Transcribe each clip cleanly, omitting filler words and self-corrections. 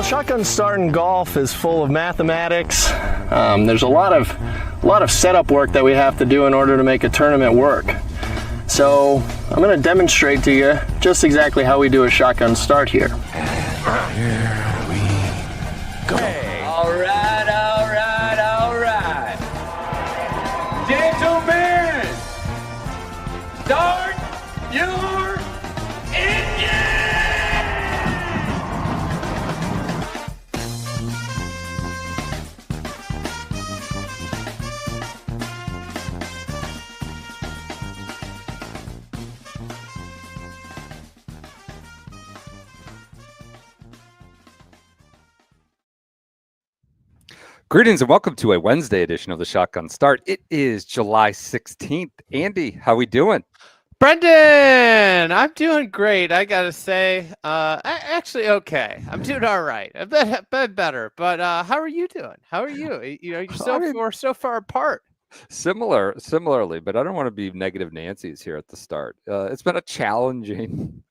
Well, shotgun start in golf is full of mathematics. There's a lot of setup work that we have to do in order to make a tournament work. So I'm going to demonstrate to you just exactly how we do a shotgun start here. Here we go. Hey. All right. Gentlemen, start your engine! Greetings and welcome to a Wednesday edition of the Shotgun Start. It is July 16th. Andy, how we doing? Brendan, I'm doing great. I gotta say, actually, okay. I'm doing all right. I've been better, but how are you doing? How are you? We're so far apart. Similarly, but I don't want to be negative Nancy's here at the start. It's been a challenging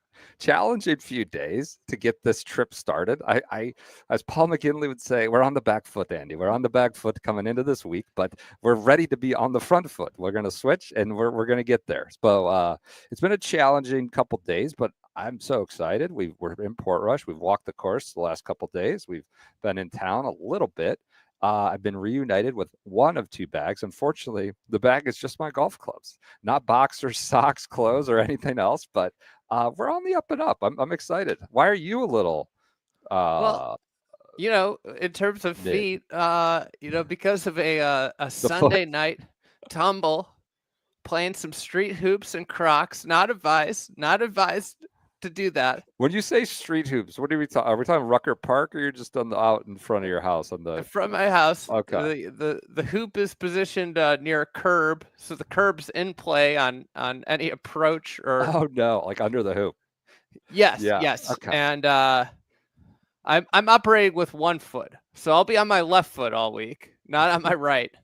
few days to get this trip started. I as Paul McKinley would say, we're on the back foot, Andy. We're on the back foot coming into this week, but we're ready to be on the front foot. We're going to switch and we're going to get there. So it's been a challenging couple days, but I'm so excited. We're in Portrush. We've walked the course the last couple days. We've been in town a little bit. I've been reunited with one of two bags. Unfortunately, the bag is just my golf clubs, not boxers, socks, clothes, or anything else. But we're on the up and up. I'm excited. Why are you a little? Well, in terms of feet, because of a Sunday night tumble, playing some street hoops and Crocs. Not advised to do that. When you say street hoops, what are we talking? Are we talking Rucker Park, or you're just out in front of your house on the? In front of my house. Okay. The hoop is positioned near a curb, so the curb's in play on any approach or. Oh no! Like under the hoop. Yes. Yeah. Yes. Okay. And I'm operating with one foot, so I'll be on my left foot all week, not on my right.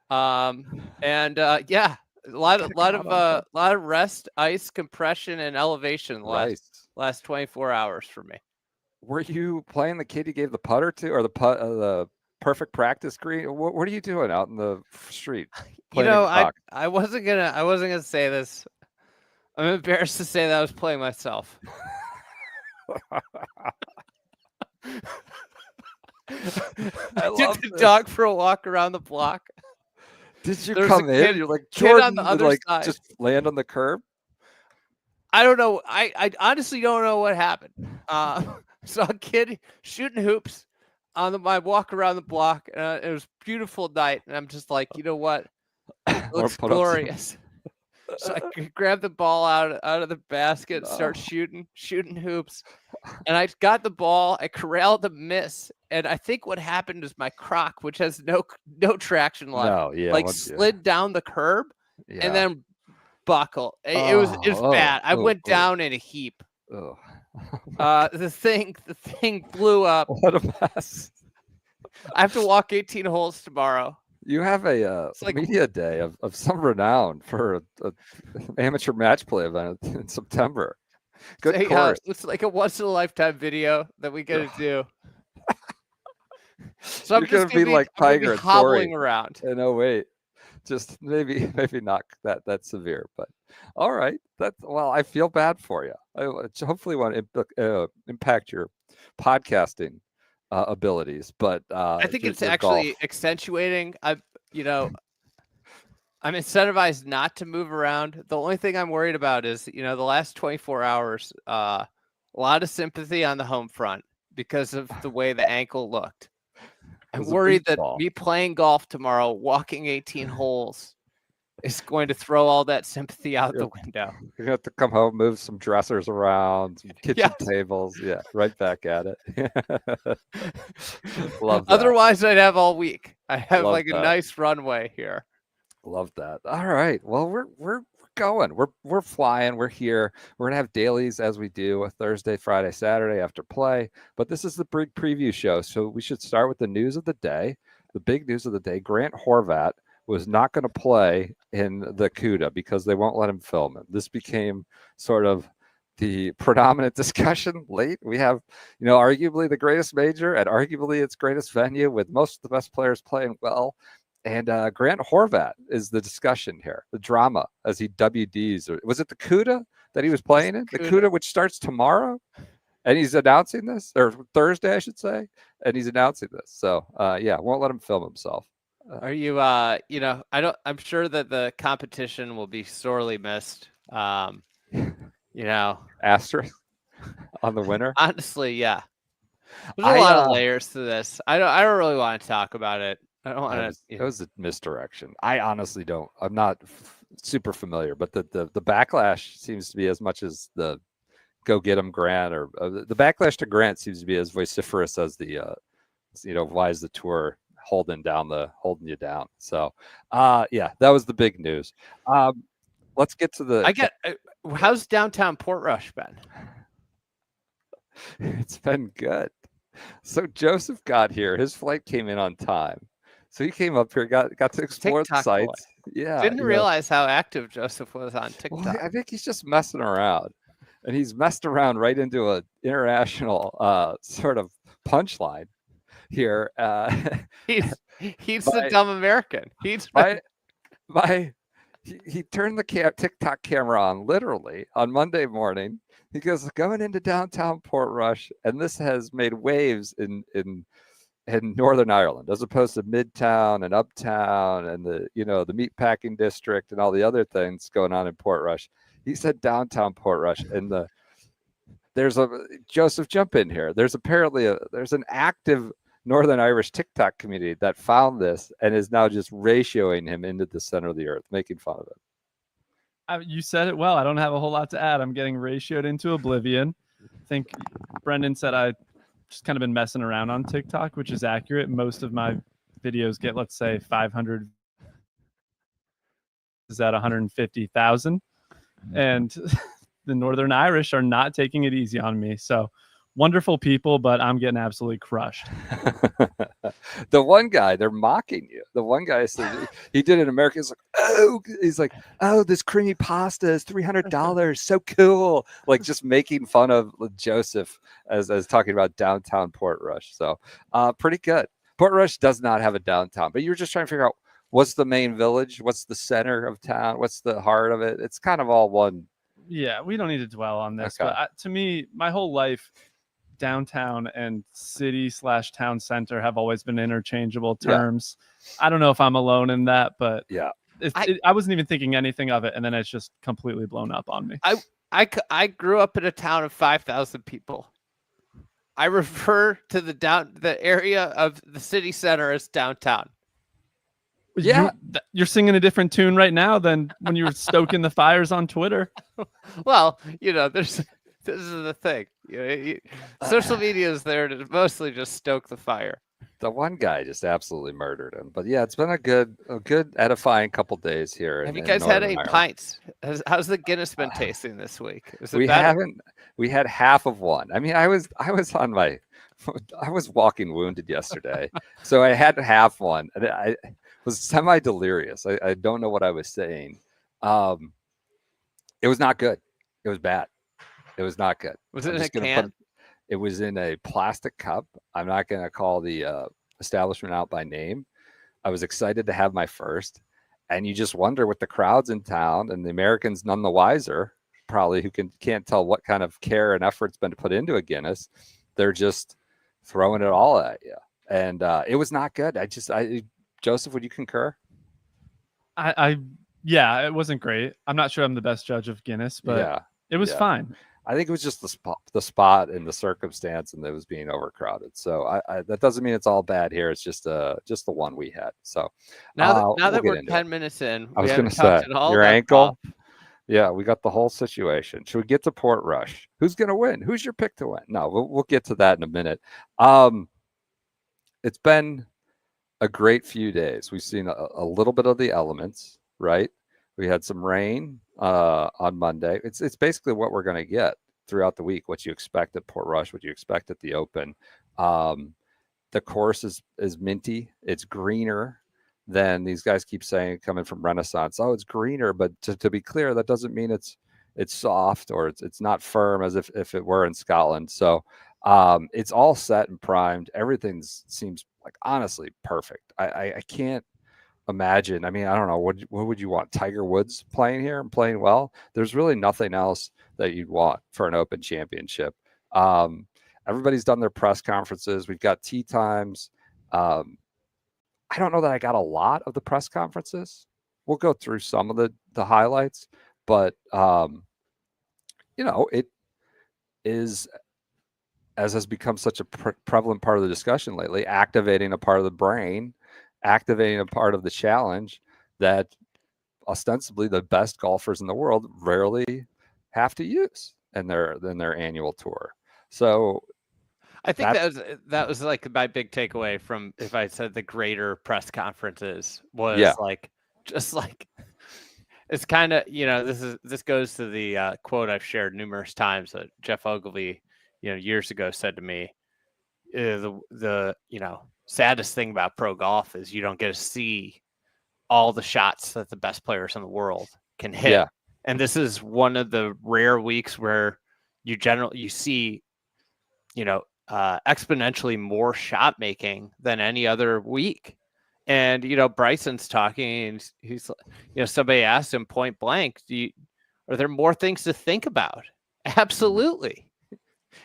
Yeah. A lot of rest, ice, compression, and elevation the last 24 hours for me. Were you playing the kid you gave the putter to, or the perfect practice green? What are you doing out in the street? I wasn't gonna say this. I'm embarrassed to say that I was playing myself. I took the dog for a walk around the block. Did you come in? You're like Jordan, on the other side. Just land on the curb? I don't know. I honestly don't know what happened. Saw a kid shooting hoops on my walk around the block. It was a beautiful night, and I'm just like, you know what? It looks glorious. So I grabbed the ball out of the basket and start shooting hoops. And I got the ball. I corralled a miss. And I think what happened is my Croc, which has no traction left, slid down the curb and then buckled. It was bad. I went down in a heap. The thing blew up. What a mess. I have to walk 18 holes tomorrow. You have a media day of some renown for an amateur match play event in September. Good course. It's like a once-in-a-lifetime video that we get to do. So I'm going to be like Tiger and hobbling around. No, wait. Just maybe not that severe, but all right. I feel bad for you. I hopefully want to impact your podcasting abilities, but I think it's actually golf. Accentuating. I'm incentivized not to move around. The only thing I'm worried about is, the last 24 hours, a lot of sympathy on the home front because of the way the ankle looked. I'm worried that me playing golf tomorrow, walking 18 holes, is going to throw all that sympathy out the window. You're going to have to come home, move some dressers around, some kitchen tables. Yeah, right back at it. Love that. Otherwise, I'd have all week. I have a nice runway here. Love that. All right. Well, we're going. We're flying. We're here. We're going to have dailies as we do a Thursday, Friday, Saturday after play. But this is the big preview show. So we should start with the news of the day. The big news of the day, Grant Horvat was not going to play in the CUDA because they won't let him film it. This became sort of the predominant discussion late. We have, arguably the greatest major and arguably its greatest venue with most of the best players playing well. And Grant Horvat is the discussion here, the drama as he WDs. Or was it the CUDA that he was playing in? The CUDA, which starts tomorrow, and he's announcing this, or Thursday, I should say, and he's announcing this. So, won't let him film himself. Are you, I'm sure that the competition will be sorely missed. Asterisk on the winner. Honestly, yeah. There's a lot of layers to this. I don't really want to talk about it. I don't want to. It was a misdirection. I honestly don't. I'm not super familiar, but the backlash seems to be as much as the go get him Grant, or the backlash to Grant seems to be as vociferous as the why is the tour holding you down? So that was the big news. Let's get to the how's downtown Portrush been? It's been good. So Joseph got here, his flight came in on time, so he came up here, got to explore TikTok the sites. Boy. Yeah, didn't realize how active Joseph was on TikTok. Well, I think he's just messing around, and he's messed around right into an international sort of punchline here. He's the dumb American. He turned the TikTok camera on literally on Monday morning. He goes, going into downtown Portrush, and this has made waves in Northern Ireland, as opposed to Midtown and Uptown and the meatpacking district and all the other things going on in Portrush. He said downtown Portrush, and Joseph, jump in here. There's apparently there's an active Northern Irish TikTok community that found this and is now just ratioing him into the center of the earth, making fun of it. You said it well. I don't have a whole lot to add. I'm getting ratioed into oblivion. I think Brendan said I just kind of been messing around on TikTok, which is accurate. Most of my videos get, let's say, 500 is at 150,000. And the Northern Irish are not taking it easy on me. So wonderful people, but I'm getting absolutely crushed. The one guy, they're mocking you. The one guy said he did it in America. He's like, oh, this creamy pasta is $300. So cool. Like just making fun of Joseph as talking about downtown Portrush. So pretty good. Portrush does not have a downtown, but you're just trying to figure out what's the main village, what's the center of town, what's the heart of it. It's kind of all one. Yeah, we don't need to dwell on this. Okay. But to me, my whole life, downtown and city/town center have always been interchangeable terms. Yeah. I don't know if I'm alone in that, but yeah, I wasn't even thinking anything of it, and then it's just completely blown up on me. I grew up in a town of 5,000 people. I refer to the area of the city center as downtown. Yeah, you're singing a different tune right now than when you were stoking the fires on Twitter. Well, this is the thing. Social media is there to mostly just stoke the fire. The one guy just absolutely murdered him. But yeah, it's been a good edifying couple days here. Have you guys had any pints? How's the Guinness been tasting this week? We haven't. We had half of one. I mean, I was walking wounded yesterday, so I had half one, and I was semi-delirious. I don't know what I was saying. It was not good. It was bad. It was not good. Was it in a can? It was in a plastic cup. I'm not going to call the establishment out by name. I was excited to have my first, and you just wonder with the crowds in town and the Americans none the wiser, probably, who can't tell what kind of care and effort's been put into a Guinness. They're just throwing it all at you, and it was not good. Joseph, would you concur? Yeah, it wasn't great. I'm not sure I'm the best judge of Guinness, but it was fine. I think it was just the spot and the circumstance, and it was being overcrowded. So that doesn't mean it's all bad here. It's just the one we had. So now that we're 10 minutes in, I was going to say your ankle. Yeah, we got the whole situation. Should we get to Portrush? Who's going to win? Who's your pick to win? No, we'll get to that in a minute. It's been a great few days. We've seen a little bit of the elements, right? We had some rain on Monday. It's basically what we're going to get throughout the week. What you expect at Portrush, what you expect at the Open. The course is minty. It's greener than these guys keep saying coming from Renaissance. Oh, it's greener, but to be clear, that doesn't mean it's it's soft or it's not firm as if it were in Scotland. So it's all set and primed. Everything seems like honestly perfect. I can't imagine. I mean, I don't know. What would you want? Tiger Woods playing here and playing well? There's really nothing else that you'd want for an Open Championship. Everybody's done their press conferences. We've got tee times. I don't know that I got a lot of the press conferences. We'll go through some of the highlights, but it is, as has become such a prevalent part of the discussion lately, activating a part of the brain, activating a part of the challenge that ostensibly the best golfers in the world rarely have to use in their annual tour. So I think that was like my big takeaway from, if I said the greater press conferences, was just like it's kind of, this goes to the quote I've shared numerous times that Jeff Ogilvy, years ago said to me, the saddest thing about pro golf is you don't get to see all the shots that the best players in the world can hit. Yeah. And this is one of the rare weeks where you see, exponentially more shot making than any other week. And, Bryson's talking, and he's, somebody asked him point blank, are there more things to think about? Absolutely,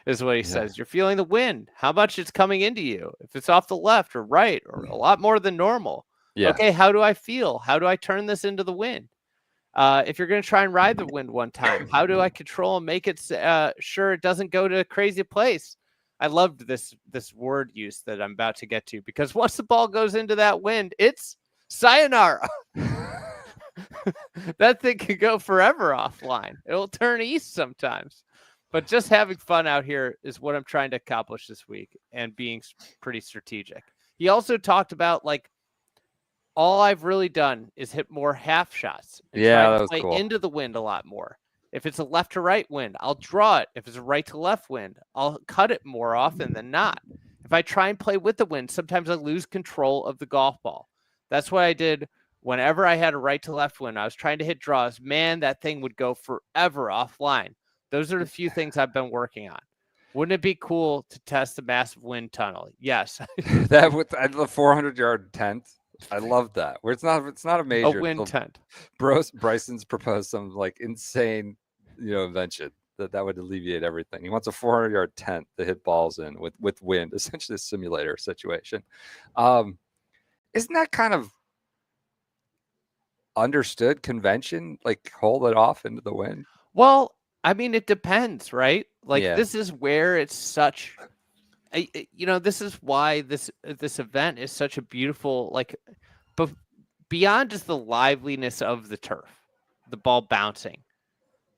is what he says. You're feeling the wind, how much it's coming into you, if it's off the left or right, or a lot more than normal. Yeah. Okay, how do I feel? How do I turn this into the wind? If you're going to try and ride the wind one time, how do I control and make it sure it doesn't go to a crazy place? I loved this word use that I'm about to get to, because once the ball goes into that wind, it's sayonara. That thing could go forever offline. It'll turn east sometimes. But just having fun out here is what I'm trying to accomplish this week, and being pretty strategic. He also talked about, like, all I've really done is hit more half shots. Yeah, that was play cool. Into the wind a lot more. If it's a left to right wind, I'll draw it. If it's a right to left wind, I'll cut it more often than not. If I try and play with the wind, sometimes I lose control of the golf ball. That's what I did whenever I had a right to left wind. I was trying to hit draws. Man, that thing would go forever offline. Those are the few things I've been working on. Wouldn't it be cool to test the massive wind tunnel? Yes. That with the 400-yard tent. I love that. Where it's not a major wind tent. Bryson's proposed some like insane, invention that would alleviate everything. He wants a 400-yard tent to hit balls in with wind, essentially a simulator situation. Isn't that kind of understood convention? Like, hold it off into the wind? Well, I mean, it depends, right? Like, This is where it's such. This is why this event is such a beautiful, like, but beyond just the liveliness of the turf, the ball bouncing,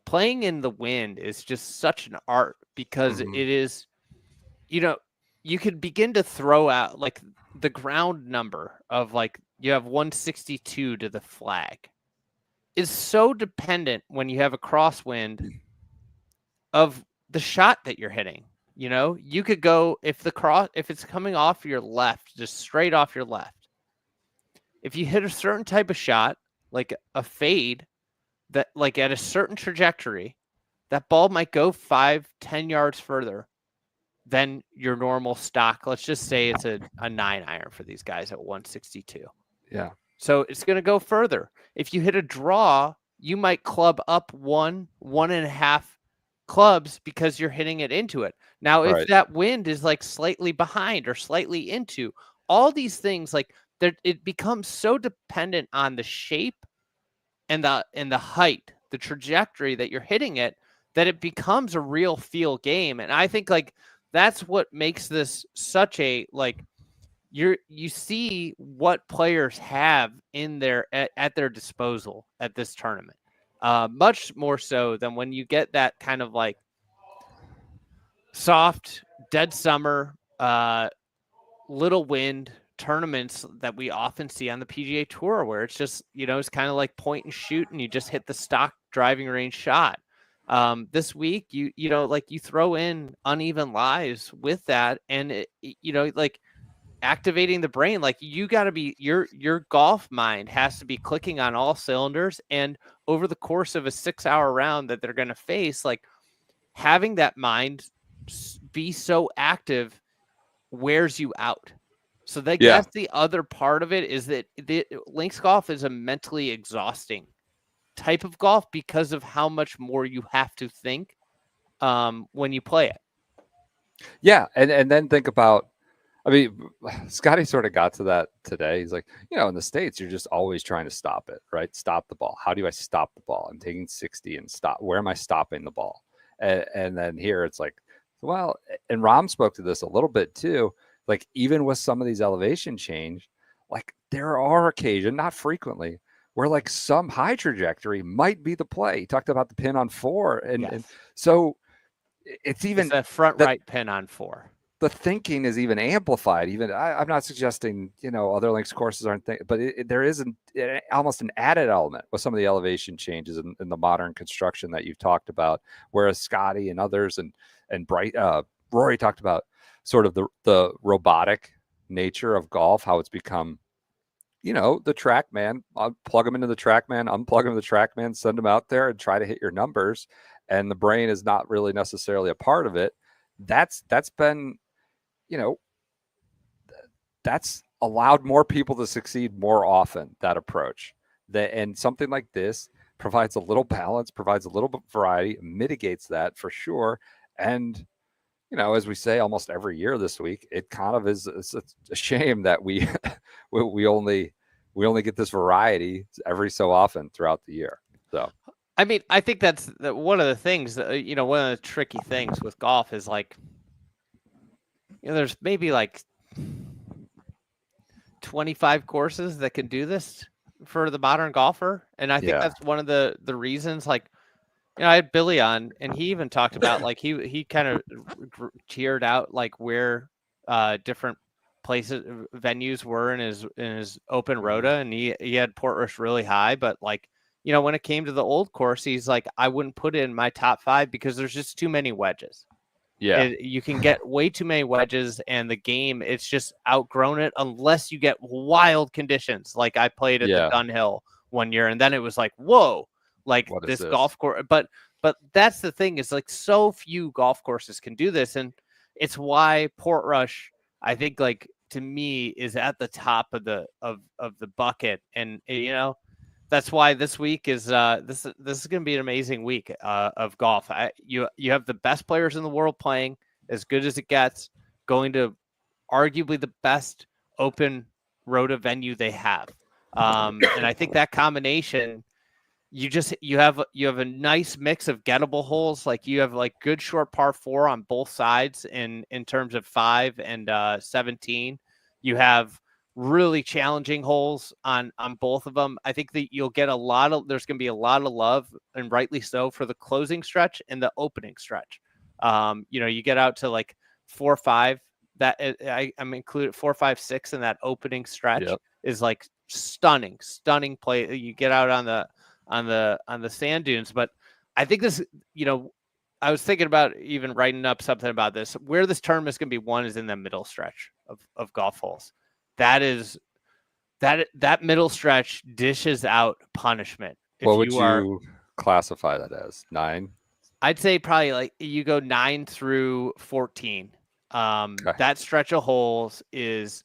playing in the wind is just such an art, because it is, you could begin to throw out, like, the ground number of, like, you have 162 to the flag is so dependent when you have a crosswind of the shot that you're hitting. You could go, if it's coming off your left, just straight off your left. If you hit a certain type of shot, like a fade, that, like, at a certain trajectory, that ball might go 5-10 yards further than your normal stock. Let's just say it's a 9-iron for these guys at 162. Yeah. So it's going to go further. If you hit a draw, you might club up 1.5 clubs because you're hitting it into it. Now, if that wind is like slightly behind or slightly into, all these things, like, it becomes so dependent on the shape and the height, the trajectory that you're hitting it, that it becomes a real feel game. And I think, like, that's what makes this such a, like, you see what players have in at their disposal at this tournament. Much more so than when you get that kind of, like, soft, dead summer, little wind tournaments that we often see on the PGA Tour, where it's just, it's kind of like point and shoot, and you just hit the stock driving range shot. This week, you throw in uneven lies with that, and like, activating the brain, like, you got to be, your golf mind has to be clicking on all cylinders. And over the course of a 6-hour round that they're going to face, like having that mind be so active wears you out. So that's the other part of it, is that links golf is a mentally exhausting type of golf because of how much more you have to think when you play it. Yeah, and then think about, I mean, Scottie sort of got to that today. He's like, in the States, you're just always trying to stop it, right? Stop the ball. How do I stop the ball? I'm taking 60 and stop. Where am I stopping the ball? And then here it's like, well, and Rahm spoke to this a little bit too. Like, even with some of these elevation change, like there are occasions, not frequently, where like some high trajectory might be the play. He talked about the pin on 4. And so it's even a front right pin on 4. The thinking is even amplified. Even I'm not suggesting, other links courses aren't but there is almost an added element with some of the elevation changes in the modern construction that you've talked about, whereas Scottie and others and Rory talked about sort of the robotic nature of golf, how it's become, the track man. Plug them into the track man, unplug them to the track man, send them out there and try to hit your numbers. And the brain is not really necessarily a part of it. That's been, that's allowed more people to succeed more often, that approach. And something like this provides a little balance, provides a little bit of variety, mitigates that for sure. And as we say almost every year this week, it kind of is, it's a shame that we only get this variety every so often throughout the year. So, I mean, I think that's one of the things that, one of the tricky things with golf is like, there's maybe like 25 courses that can do this for the modern golfer. And I think that's one of the reasons, like, I had Billy on, and he even talked about like he kind of cheered out like where different places, venues were in his open rota, and he had Portrush really high, but like, when it came to the old course, he's like, I wouldn't put it in my top 5 because there's just too many wedges. Yeah, you can get way too many wedges, and the game, it's just outgrown it unless you get wild conditions. Like I played at the Dunhill one year, and then it was like, whoa. Like this golf course, but that's the thing, is like so few golf courses can do this, and it's why Portrush, I think, like to me, is at the top of the bucket, and that's why this week is this is going to be an amazing week of golf. You have the best players in the world playing, as good as it gets, going to arguably the best open rota venue they have, and I think that combination. You have a nice mix of gettable holes. Like you have like good short par 4 on both sides in terms of 5 and 17. You have really challenging holes on both of them. I think that you'll get there's going to be a lot of love, and rightly so, for the closing stretch and the opening stretch. You get out to like 4, 5. That I'm included 4, 5, 6 in that opening stretch is like stunning play. You get out on the sand dunes, but I think this, I was thinking about even writing up something about this. Where this tournament is going to be won is in the middle stretch of golf holes. That middle stretch dishes out punishment. What would you classify that as? 9? I'd say probably like you go 9 through 14. Okay. That stretch of holes is,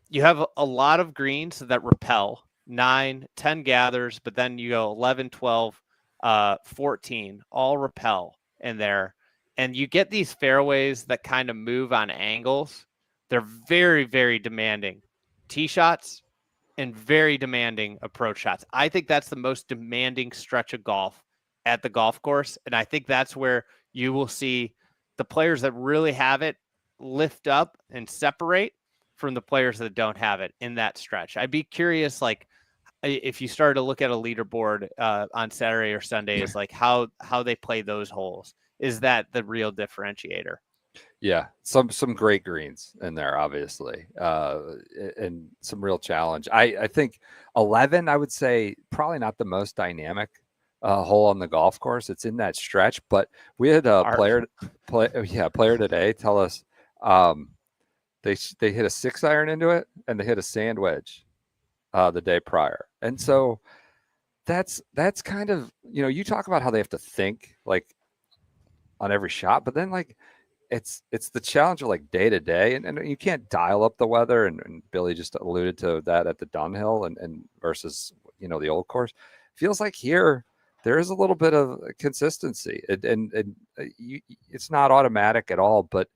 you have a lot of greens that repel. 9, 10 gathers, but then you go 11, 12, 14, all repel in there. And you get these fairways that kind of move on angles. They're very, very demanding tee shots and very demanding approach shots. I think that's the most demanding stretch of golf at the golf course. And I think that's where you will see the players that really have it lift up and separate from the players that don't have it in that stretch. I'd be curious, like, if you started to look at a leaderboard on Saturday or Sunday, is like how they play those holes. Is that the real differentiator? Yeah, some great greens in there, obviously, and some real challenge. I think 11, I would say, probably not the most dynamic hole on the golf course. It's in that stretch, but we had a player today tell us they hit a 6-iron into it, and they hit a sand wedge the day prior. And so that's kind of, you talk about how they have to think like on every shot, but then like it's the challenge of like day to day, and you can't dial up the weather, and Billy just alluded to that at the Dunhill and versus the old course. Feels like here there is a little bit of consistency, and it's not automatic at all. But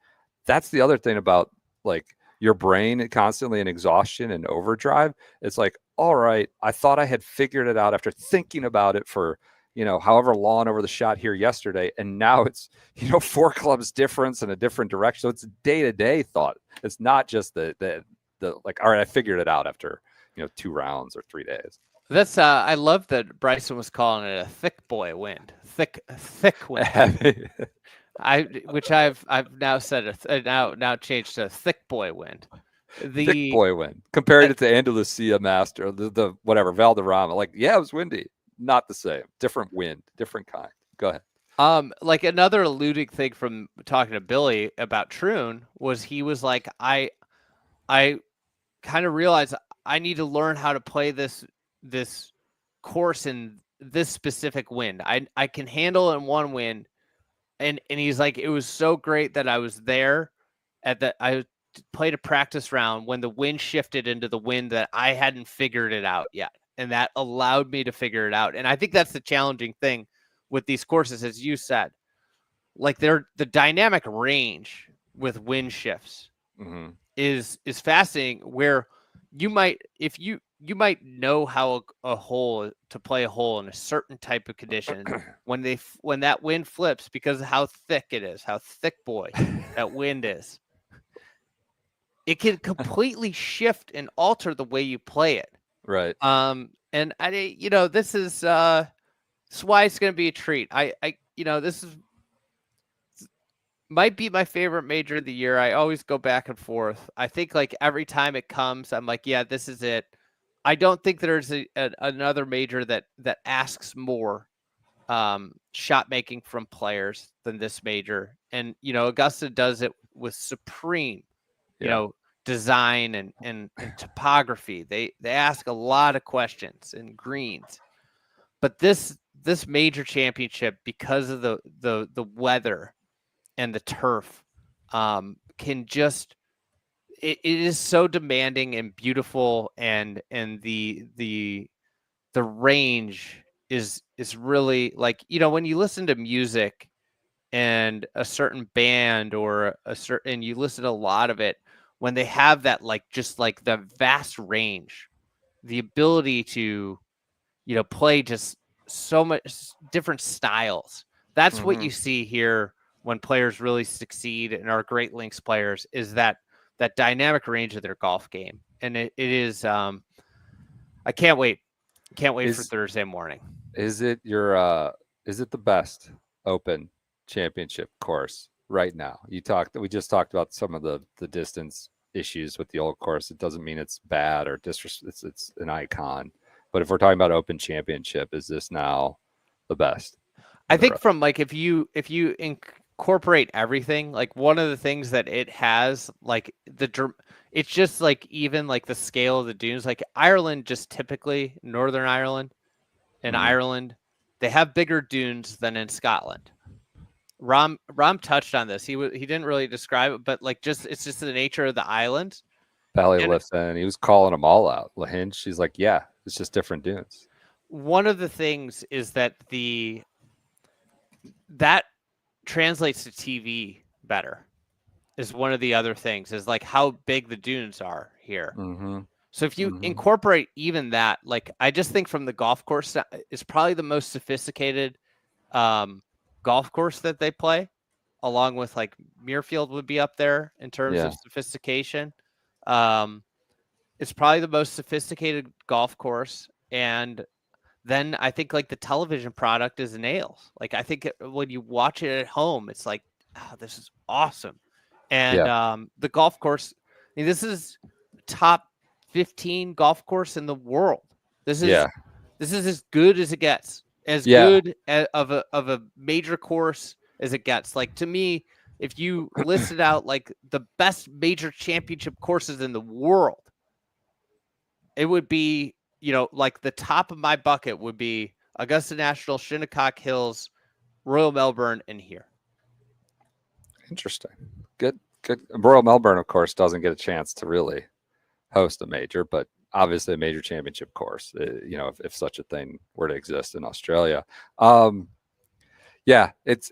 that's the other thing about like your brain constantly in exhaustion and overdrive. It's like, all right, I thought I had figured it out after thinking about it for however long over the shot here yesterday, and now it's 4 clubs difference in a different direction. So it's day-to-day thought. It's not just the like, all right, I figured it out after 2 rounds or 3 days. That's I love that Bryson was calling it a thick boy wind, thick wind. Which I've now said now changed to thick boy wind. Thick boy wind. Compared it to Andalusia Master, the whatever Valderrama. Like, yeah, it was windy. Not the same. Different wind, different kind. Go ahead. Like another alluding thing from talking to Billy about Troon was he was like, I kind of realized I need to learn how to play this course in this specific wind. I can handle it in one wind, and he's like, it was so great that I was there I played a practice round when the wind shifted into the wind that I hadn't figured it out yet. And that allowed me to figure it out. And I think that's the challenging thing with these courses, as you said, like the dynamic range with wind shifts is fascinating, where you might, if you might know how a hole to play a hole in a certain type of condition when that wind flips, because of how thick it is, how thick boy that wind is, it can completely shift and alter the way you play it. Right. And this is that's why it's going to be a treat. This might be my favorite major of the year. I always go back and forth. I think like every time it comes, I'm like, yeah, this is it. I don't think there's another major that asks more shot making from players than this major. And Augusta does it with supreme, design and topography. They ask a lot of questions and greens, but this major championship, because of the weather and the turf, can just it is so demanding and beautiful, and the range is really like, when you listen to music and a certain band or and you listen to a lot of it, when they have that, like, just like the vast range, the ability to, play just so much different styles. That's what you see here when players really succeed and are great links players, is that dynamic range of their golf game. And it is, I can't wait. Can't wait for Thursday morning. Is it the best Open Championship course right now? We just talked about some of the distance issues with the old course. It doesn't mean it's bad or it's an icon. But if we're talking about Open Championship, is this now the best? I think from like, if you incorporate everything, like one of the things that it has, like it's just like, even like the scale of the dunes, like Ireland, just typically Northern Ireland and Ireland, they have bigger dunes than in Scotland. Rom touched on this. He didn't really describe it, but like, it's just the nature of the island. Ballylifton, he was calling them all out. Lahinch, she's like, yeah, it's just different dunes. One of the things is that that translates to TV better, is one of the other things, is like how big the dunes are here. So if you incorporate even that, like, I just think from the golf course, is probably the most sophisticated golf course that they play, along with like Muirfield would be up there in terms of sophistication. It's probably the most sophisticated golf course. And then I think like the television product is nails. Like, I think when you watch it at home, it's like, oh, this is awesome. And the golf course, I mean, this is top 15 golf course in the world. This is as good as it gets. As good of a major course as it gets. Like, to me, if you listed out like the best major championship courses in the world, it would be like the top of my bucket would be Augusta National, Shinnecock Hills, Royal Melbourne, and here. Interesting. Good. Royal Melbourne, of course, doesn't get a chance to really host a major, but obviously a major championship course, if such a thing were to exist in Australia. Yeah, it's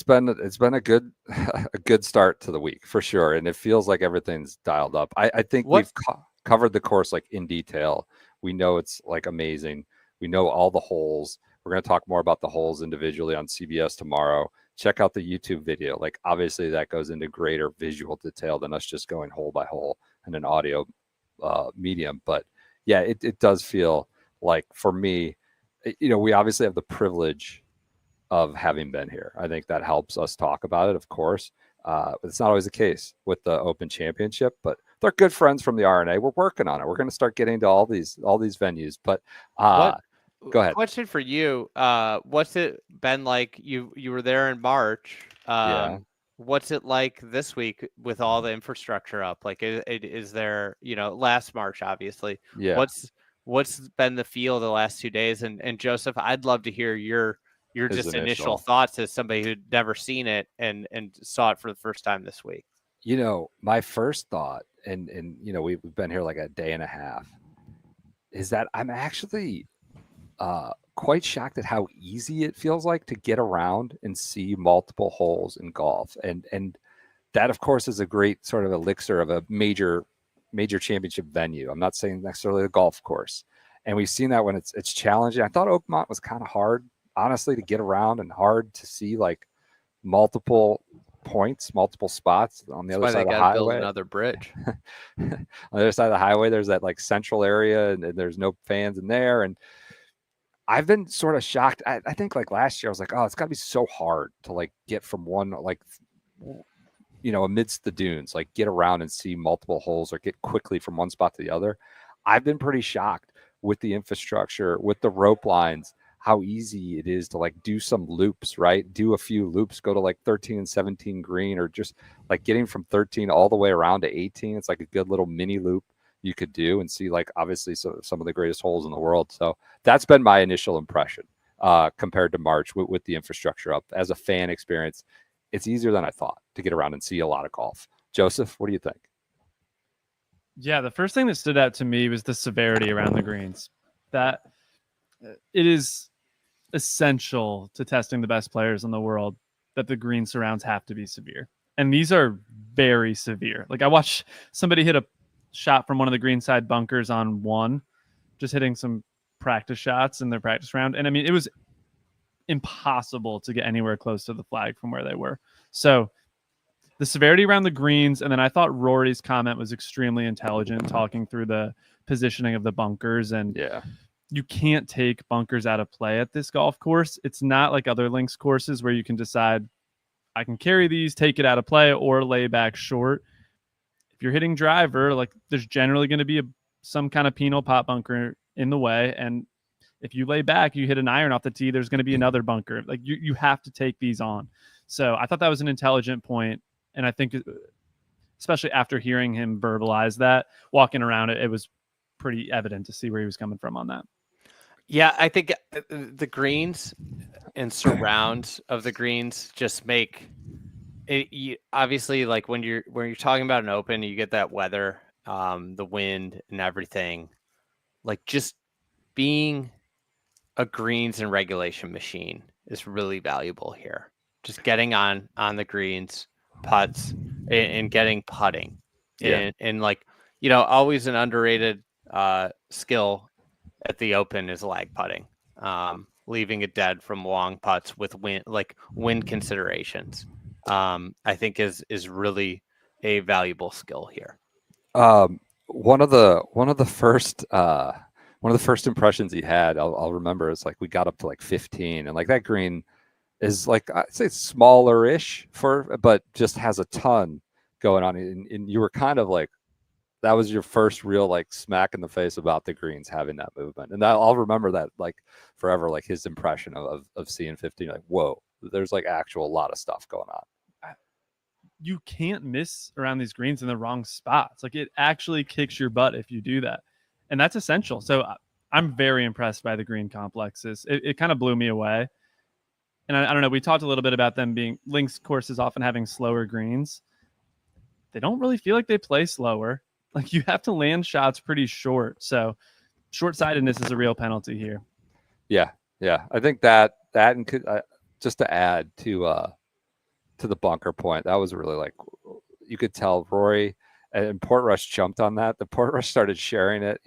been a good a good start to the week for sure, and it feels like everything's dialed up. I think we've covered the course like in detail. We know it's like amazing. We know all the holes. We're going to talk more about the holes individually on CBS tomorrow. Check out the YouTube video. Like obviously that goes into greater visual detail than us just going hole by hole in an audio medium. But yeah, it does feel like for me, we obviously have the privilege of having been here. I think that helps us talk about it, of course. But it's not always the case with the Open Championship, but they're good friends from the RNA. We're working on it. We're going to start getting to all these venues. But go ahead. Question for you. What's it been like? You were there in March. Yeah. What's it like this week with all the infrastructure up? Like, is there, last March, obviously. Yeah. What's been the feel the last 2 days? And Joseph, I'd love to hear your just initial thoughts as somebody who'd never seen it and saw it for the first time this week. My first thought, and we've been here like a day and a half, is that I'm actually quite shocked at how easy it feels like to get around and see multiple holes in golf. And that, of course, is a great sort of elixir of a major championship venue. I'm not saying necessarily a golf course. And we've seen that when it's challenging. I thought Oakmont was kind of hard, honestly, to get around and hard to see like multiple points, multiple spots on the other side of the highway. Build another bridge. On the other side of the highway, there's that like central area and there's no fans in there. And I've been sort of shocked. I think like last year I was like, oh, it's got to be so hard to like get from one, like, amidst the dunes, like get around and see multiple holes or get quickly from one spot to the other. I've been pretty shocked with the infrastructure, with the rope lines, how easy it is to like do some loops, right? Do a few loops, go to like 13 and 17 green, or just like getting from 13 all the way around to 18. It's like a good little mini loop you could do and see like obviously some of the greatest holes in the world. So that's been my initial impression compared to March with the infrastructure up. As a fan experience, it's easier than I thought to get around and see a lot of golf. Joseph, what do you think? Yeah, the first thing that stood out to me was the severity around the greens. That it is essential to testing the best players in the world that the green surrounds have to be severe. And these are very severe. Like I watched somebody hit a shot from one of the greenside bunkers on one, just hitting some practice shots in their practice round. And I mean, it was impossible to get anywhere close to the flag from where they were. So the severity around the greens. And then I thought Rory's comment was extremely intelligent, talking through the positioning of the bunkers. And you can't take bunkers out of play at this golf course. It's not like other links courses where you can decide I can carry these, take it out of play, or lay back short. If you're hitting driver, like there's generally going to be some kind of penal pot bunker in the way. And if you lay back, you hit an iron off the tee, there's going to be another bunker. Like you have to take these on. So I thought that was an intelligent point. And I think especially after hearing him verbalize that, walking around it, it was pretty evident to see where he was coming from on that. Yeah, I think the greens and surrounds of the greens just make it, obviously, like when you're talking about an Open, you get that weather, the wind and everything. Like just being a greens and regulation machine is really valuable here. Just getting on the greens, putts, and getting putting. Yeah. And like, always an underrated skill at the Open is lag putting, leaving it dead from long putts with wind considerations. I think is really a valuable skill here. One of the first impressions he had, I'll remember, is like we got up to like 15, and like that green is like, I'd say smaller-ish but just has a ton going on, and you were kind of like, that was your first real like smack in the face about the greens having that movement. And I'll remember that like forever, like his impression of seeing 15, like, whoa, there's like actual lot of stuff going on. You can't miss around these greens in the wrong spots. Like it actually kicks your butt if you do that. and that's essential. So I'm very impressed by the green complexes. It kind of blew me away. And I don't know, we talked a little bit about them being links courses often having slower greens. They don't really feel like they play slower. Like you have to land shots pretty short. So short-sightedness is a real penalty here. Yeah. I think that and just to add to the bunker point, that was really like, you could tell Rory and Portrush jumped on that. The Portrush started sharing it,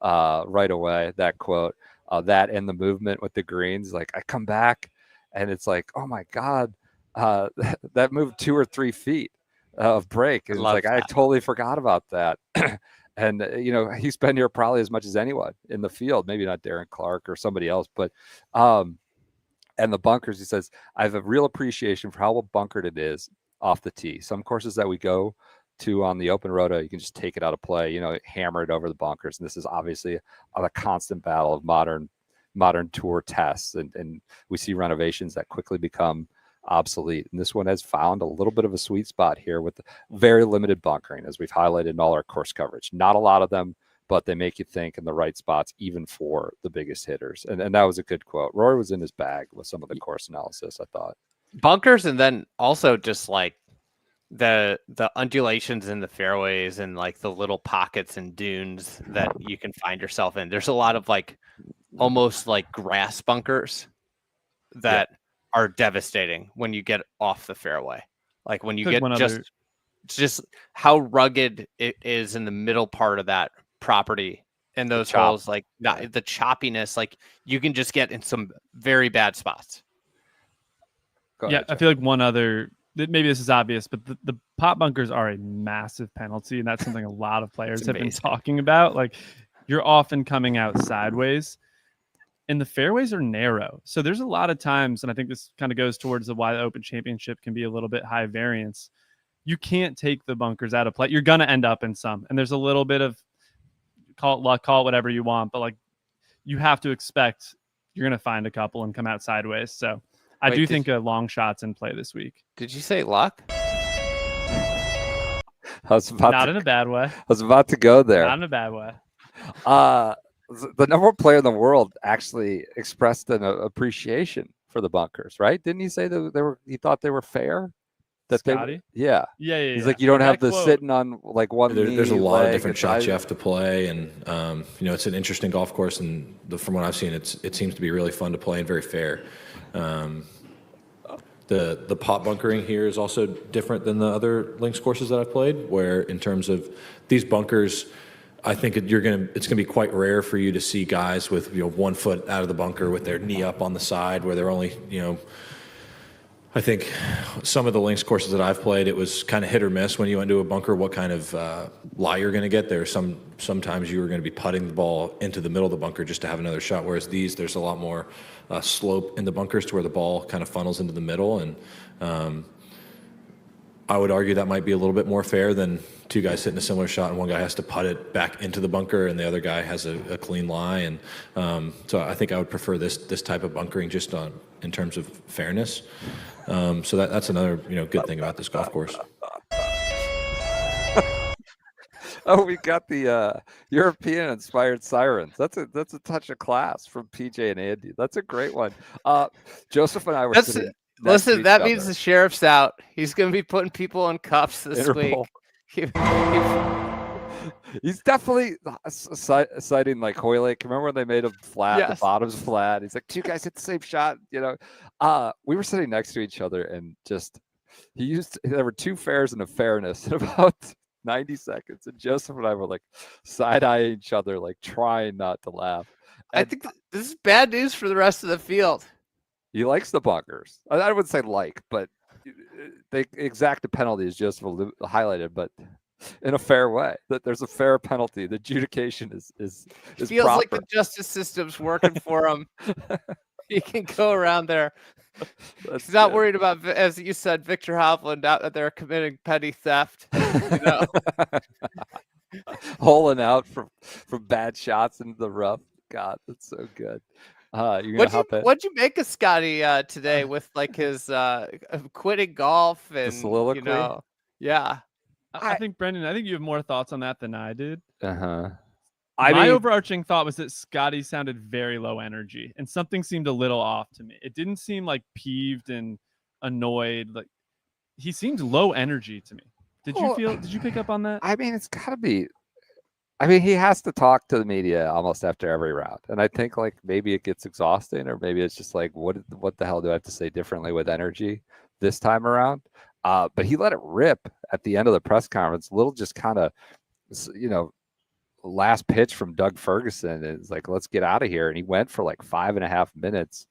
right away. That quote, that and the movement with the greens. Like I come back and it's like, oh my God, that moved 2 or 3 feet of break. And it's like, I totally forgot about that. And, he's been here probably as much as anyone in the field, maybe not Darren Clark or somebody else, but, and the bunkers, he says, I have a real appreciation for how well bunkered it is off the tee. Some courses that we go to on the open roto, you can just take it out of play, hammer it over the bunkers. And this is obviously a constant battle of modern tour tests. And we see renovations that quickly become obsolete. And this one has found a little bit of a sweet spot here with very limited bunkering, as we've highlighted in all our course coverage. Not a lot of them, but they make you think in the right spots, even for the biggest hitters. And that was a good quote. Rory was in his bag with some of the course analysis, I thought. Bunkers, and then also just like the undulations in the fairways and like the little pockets and dunes that you can find yourself in. There's a lot of like almost like grass bunkers that are devastating when you get off the fairway. Like when you get just how rugged it is in the middle part of that property and those holes, like the choppiness, like you can just get in some very bad spots. Yeah, I feel like one other, maybe this is obvious, but the pot bunkers are a massive penalty, and that's something a lot of players have been talking about. Like you're often coming out sideways, and the fairways are narrow. So there's a lot of times, and I think this kind of goes towards why the Open Championship can be a little bit high variance. You can't take the bunkers out of play. You're going to end up in some, and there's a little bit of, call it luck, call it whatever you want, but like you have to expect you're going to find a couple and come out sideways. So I do think a long shot's in play this week. Did you say luck? Not in a bad way. I was about to go there. Not in a bad way. The number one player in the world actually expressed an appreciation for the bunkers, right? Didn't he say that he thought they were fair? That Scottie? Yeah. He's like, you don't have the sitting on like one knee. There's a lot of different shots you have to play, and it's an interesting golf course, and from what I've seen, it seems to be really fun to play and very fair. The pot bunkering here is also different than the other links courses that I've played, where in terms of these bunkers, I think it's gonna be quite rare for you to see guys with 1 foot out of the bunker with their knee up on the side, where they're only I think some of the links courses that I've played, it was kind of hit or miss when you went to a bunker, what kind of lie you're going to get there. Sometimes you were going to be putting the ball into the middle of the bunker just to have another shot, whereas there's a lot more slope in the bunkers to where the ball kind of funnels into the middle. And I would argue that might be a little bit more fair than two guys hitting a similar shot and one guy has to putt it back into the bunker and the other guy has a clean lie. And so I think I would prefer this type of bunkering just in terms of fairness. So that's another good thing about this golf course. Oh, we got the European inspired sirens. That's a touch of class from PJ and Andy. That's a great one. Joseph and I were sitting. Listen, that means the sheriff's out. He's going to be putting people in cuffs this week. He's definitely citing like Hoylake. Remember when they made him flat? Yes. The bottom's flat. He's like, two guys hit the same shot. We were sitting next to each other and just there were two fairs and a fairness in about 90 seconds. And Joseph and I were like side-eyeing each other, like trying not to laugh. And I think this is bad news for the rest of the field. He likes the bunkers. I wouldn't say but the exact penalty is just highlighted, but in a fair way. That there's a fair penalty. The adjudication is feels proper. Like the justice system's working for him. He can go around there. He's not worried about, as you said, Victor Hovland out there committing petty theft. Holing out from bad shots into the rough. God, that's so good. What'd you make of Scottie today with like his quitting golf and the soliloquy? Yeah. I think Brendan, you have more thoughts on that than I did. My overarching thought was that Scottie sounded very low energy, and something seemed a little off to me. It didn't seem like peeved and annoyed. Like he seemed low energy to me. Did you pick up on that? I mean, it's got to be. I mean, he has to talk to the media almost after every round, and I think like maybe it gets exhausting, or maybe it's just like, what the hell do I have to say differently with energy this time around? But he let it rip at the end of the press conference. Little just kind of, last pitch from Doug Ferguson is like, let's get out of here, and he went for like 5.5 minutes.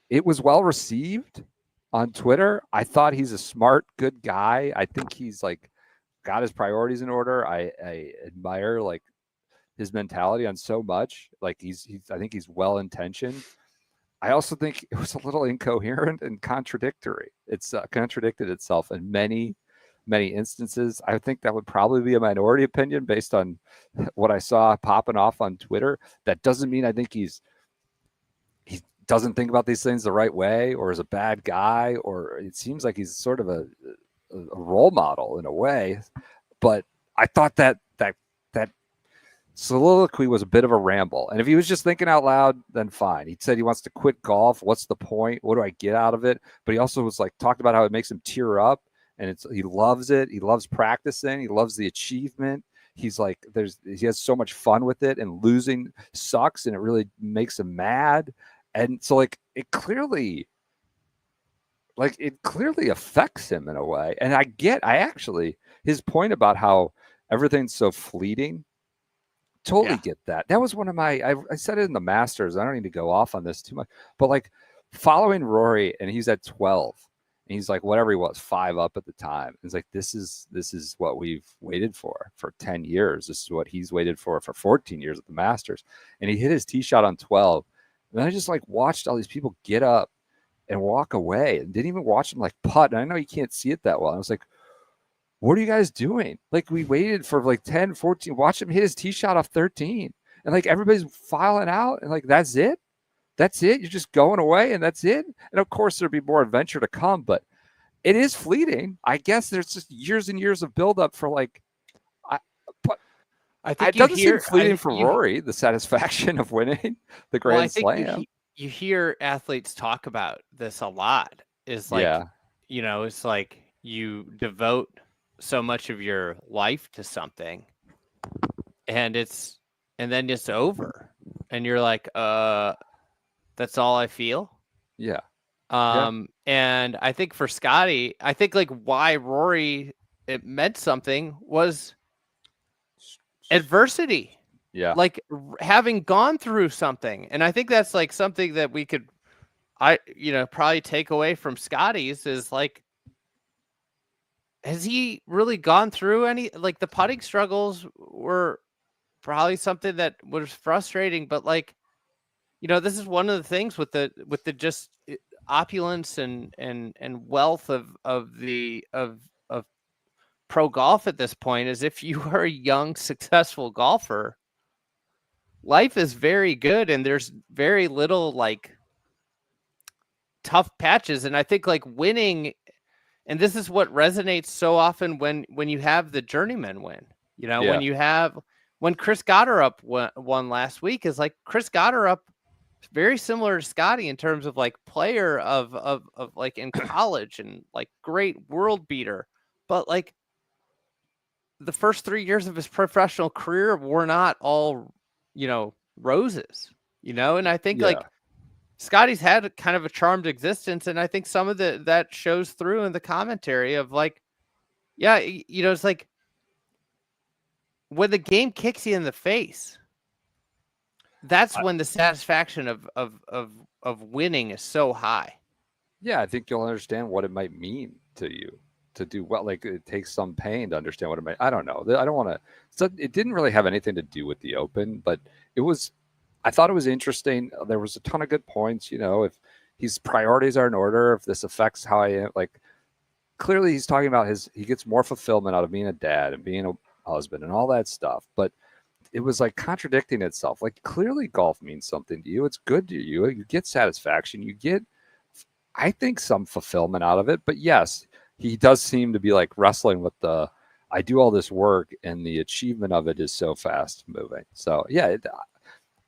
It was well received on Twitter. I thought he's a smart, good guy. I think he's like got his priorities in order. I admire like his mentality on so much. Like I think he's well intentioned. I also think it was a little incoherent and contradictory. It's contradicted itself in many instances. I think that would probably be a minority opinion based on what I saw popping off on Twitter. That doesn't mean I think he doesn't think about these things the right way, or is a bad guy, or it seems like he's sort of a role model in a way. But I thought that soliloquy was a bit of a ramble. And if he was just thinking out loud, then fine. He said he wants to quit golf. What's the point? What do I get out of it? But he also was like talked about how it makes him tear up, and he loves it. He loves practicing. He loves the achievement. He's like, he has so much fun with it, and losing sucks, and it really makes him mad. And so like it clearly affects him in a way. And I actually, his point about how everything's so fleeting, totally get that. That was one of I said it in the Masters. I don't need to go off on this too much, but like following Rory, and he's at 12, and he's like, whatever he was, 5 up at the time. It's like, this is what we've waited for 10 years. This is what he's waited for 14 years at the Masters. And he hit his tee shot on 12. And I just like watched all these people get up and walk away, and didn't even watch them like putt. And I know you can't see it that well. I was like, what are you guys doing? Like, we waited for like 10, 14, watch him hit his tee shot off 13. And like everybody's filing out, and like, that's it. That's it. You're just going away, and that's it. And of course there'll be more adventure to come, but it is fleeting. I guess there's just years and years of buildup for like, I think it doesn't seem fleeting for Rory, the satisfaction of winning the Grand Slam. You hear athletes talk about this a lot. Is like, it's like you devote so much of your life to something, and then it's over, and you're like, that's all I feel. Yeah. And I think for Scottie, I think like why Rory it meant something was adversity. Yeah. Like having gone through something. And I think that's like something that we could probably take away from Scottie's is like, has he really gone through any, like the putting struggles were probably something that was frustrating, but like, this is one of the things with the just opulence and wealth of pro golf at this point is if you are a young, successful golfer, life is very good, and there's very little like tough patches. And I think like winning, and this is what resonates so often when you have the journeyman win, when Chris Gotterup won last week, is like Chris Gotterup, very similar to Scottie in terms of like player of like in college and like great world beater, but like the first 3 years of his professional career were not all, roses, and I think like Scottie's had kind of a charmed existence. And I think some of that shows through in the commentary of like, it's like when the game kicks you in the face, that's when the satisfaction of winning is so high. Yeah, I think you'll understand what it might mean to you to do well. Like it takes some pain to understand what it might. I don't know. I don't want to. So it didn't really have anything to do with the Open, but it was. I thought it was interesting. There was a ton of good points. If his priorities are in order, if this affects how I am, like clearly he's talking about he gets more fulfillment out of being a dad and being a husband and all that stuff, but. It was like contradicting itself. Like clearly golf means something to you. It's good to you. You get satisfaction. You get, I think, some fulfillment out of it. But yes, he does seem to be like wrestling with the I do all this work and the achievement of it is so fast moving. So yeah,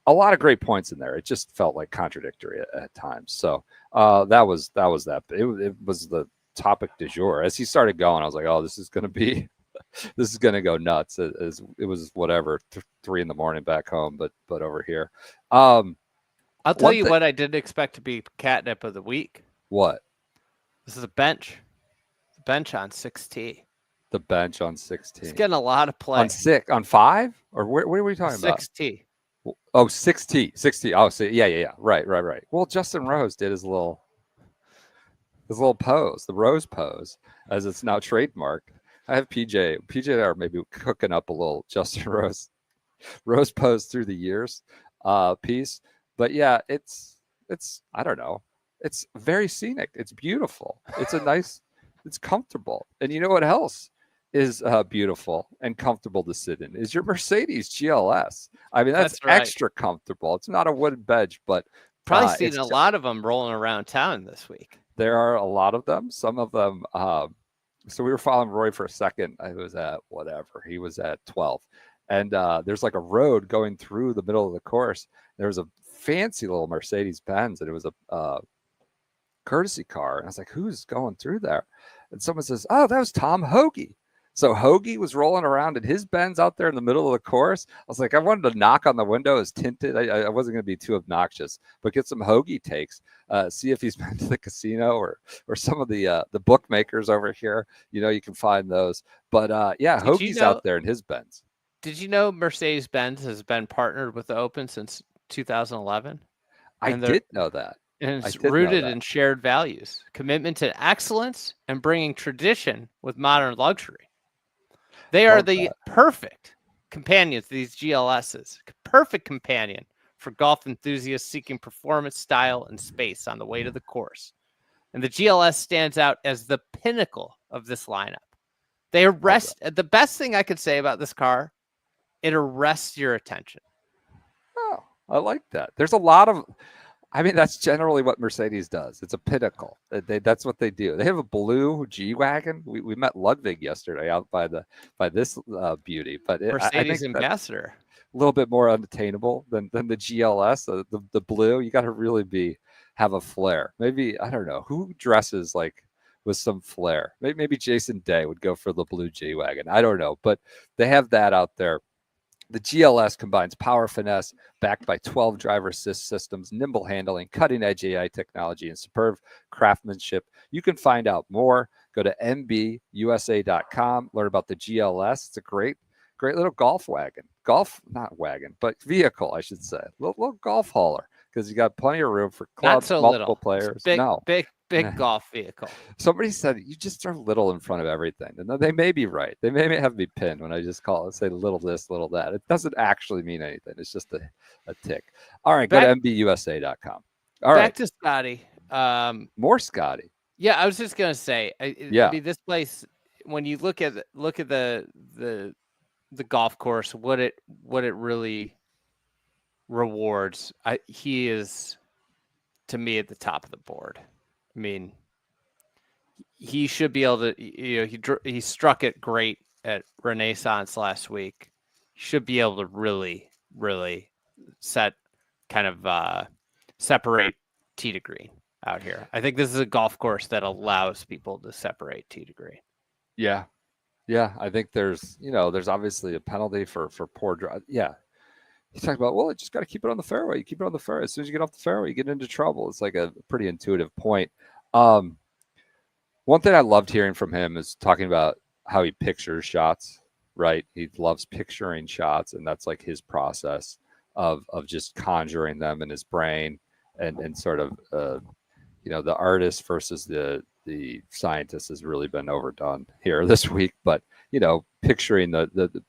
a lot of great points in there. It just felt like contradictory at times. So that was that. It was the topic du jour. As he started going, I was like, oh, this is going to go nuts. It was whatever, 3 a.m. back home, but over here. I'll tell you what I didn't expect to be catnip of the week. What? This is a bench. The bench on 6T. The bench on 16. It's getting a lot of play. On 5? Or what are we talking about? 6T. Oh, 6T. Oh, so yeah. Right. Well, Justin Rose did his little pose, the Rose pose, as it's now trademarked. I have PJ and I are maybe cooking up a little Justin Rose pose through the years piece. But yeah, it's I don't know. It's very scenic. It's beautiful. It's it's comfortable. And you know what else is beautiful and comfortable to sit in is your Mercedes GLS. I mean, that's right. Extra comfortable. It's not a wooden bench, but probably seen a lot of them rolling around town this week. There are a lot of them. Some of them. So we were following Roy for a second. I was at whatever. He was at 12. And there's like a road going through the middle of the course. There was a fancy little Mercedes Benz, and it was a courtesy car. And I was like, who's going through there? And someone says, oh, that was Tom Hoagie. So Hoagie was rolling around in his Benz out there in the middle of the course. I was like, I wanted to knock on the window. It's tinted. I wasn't going to be too obnoxious, but get some Hoagie takes. See if he's been to the casino or some of the bookmakers over here. You can find those. But yeah, Hoagie's out there in his Benz. Did you know Mercedes-Benz has been partnered with the Open since 2011? I did know that. And it's rooted in shared values, commitment to excellence, and bringing tradition with modern luxury. They are the perfect companions, these GLSs, perfect companion for golf enthusiasts seeking performance, style, and space on the way to the course. And the GLS stands out as the pinnacle of this lineup. They arrest, the best thing I could say about this car, it arrests your attention. Oh, I like that. There's a lot of, that's generally what Mercedes does. It's a pinnacle. That's what they do. They have a blue G-Wagon. We met Ludwig yesterday out by this beauty. But Mercedes ambassador. A little bit more unattainable than the GLS. The blue, you got to have a flair. Maybe, I don't know, who dresses like with some flair? Maybe Jason Day would go for the blue G-Wagon. I don't know. But they have that out there. The GLS combines power finesse backed by 12 driver assist systems, nimble handling, cutting-edge AI technology, and superb craftsmanship. You can find out more. Go to mbusa.com. Learn about the GLS. It's a great little golf wagon. Not wagon, but vehicle, I should say. Little golf hauler, because you got plenty of room for clubs, multiple players. Big golf vehicle. Somebody said you just throw little in front of everything. And they may be right. They may have me pinned when I just say little this, little that. It doesn't actually mean anything. It's just a tick. All right, go to mbusa.com. All right. Back to Scottie. More Scottie. Yeah, I was just gonna say. This place, when you look at the golf course, what it really rewards. He is, to me, at the top of the board. I mean, he should be able to. He struck it great at Renaissance last week. He should be able to really, really separate tee to green out here. I think this is a golf course that allows people to separate tee to green. Yeah. I think there's obviously a penalty for poor drive. Yeah. He's talking about, you just got to keep it on the fairway. You keep it on the fairway. As soon as you get off the fairway, you get into trouble. It's like a pretty intuitive point. One thing I loved hearing from him is talking about how he pictures shots, right? He loves picturing shots, and that's like his process of just conjuring them in his brain and sort of, the artist versus the scientist has really been overdone here this week. But, picturing the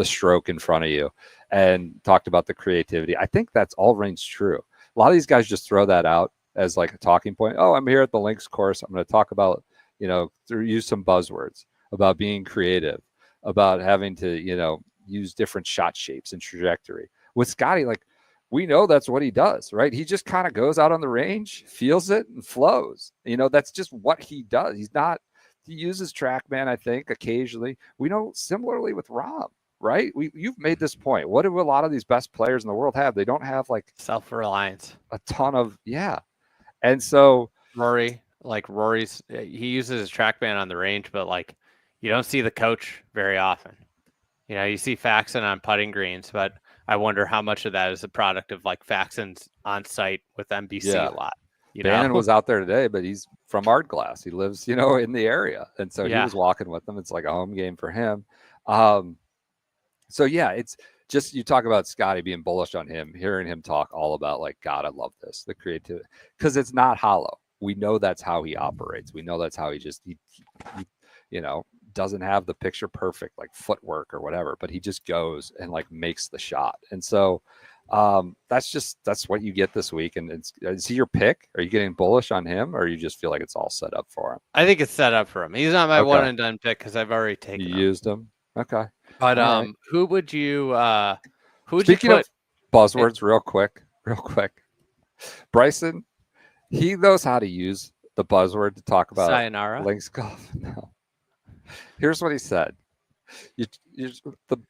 stroke in front of you, and talked about the creativity. I think that's all rings true. A lot of these guys just throw that out as like a talking point. Oh, I'm here at the links course. I'm going to talk about, use some buzzwords about being creative, about having to, use different shot shapes and trajectory. With Scottie, we know that's what he does, right? He just kind of goes out on the range, feels it, and flows. That's just what he does. He uses TrackMan, I think, occasionally. We know similarly with Rahm, right? You've made this point. What do a lot of these best players in the world have? They don't have like Self-reliance. a ton of and so Rory's he uses his TrackMan on the range, but like you don't see the coach very often. You know, you see Faxon on putting greens, but I wonder how much of that is a product of like Faxon's on site with NBC a lot. Bannon was out there today, but he's from Ardglass. He lives, in the area. And so he was walking with them. It's like a home game for him. So yeah, it's just, you talk about Scottie being bullish on him, hearing him talk all about like, God, I love this, the creativity, because it's not hollow. We know that's how he operates. We know that's how he doesn't have the picture perfect like footwork or whatever, but he just goes and like makes the shot. And so that's what you get this week. And is he your pick? Are you getting bullish on him, or you just feel like it's all set up for him? I think it's set up for him. He's not my one and done pick because I've already taken him. Used him. Okay. But who would you Speaking of buzzwords, real quick. Bryson, he knows how to use the buzzword to talk about sayonara links golf. No. Here's what he said.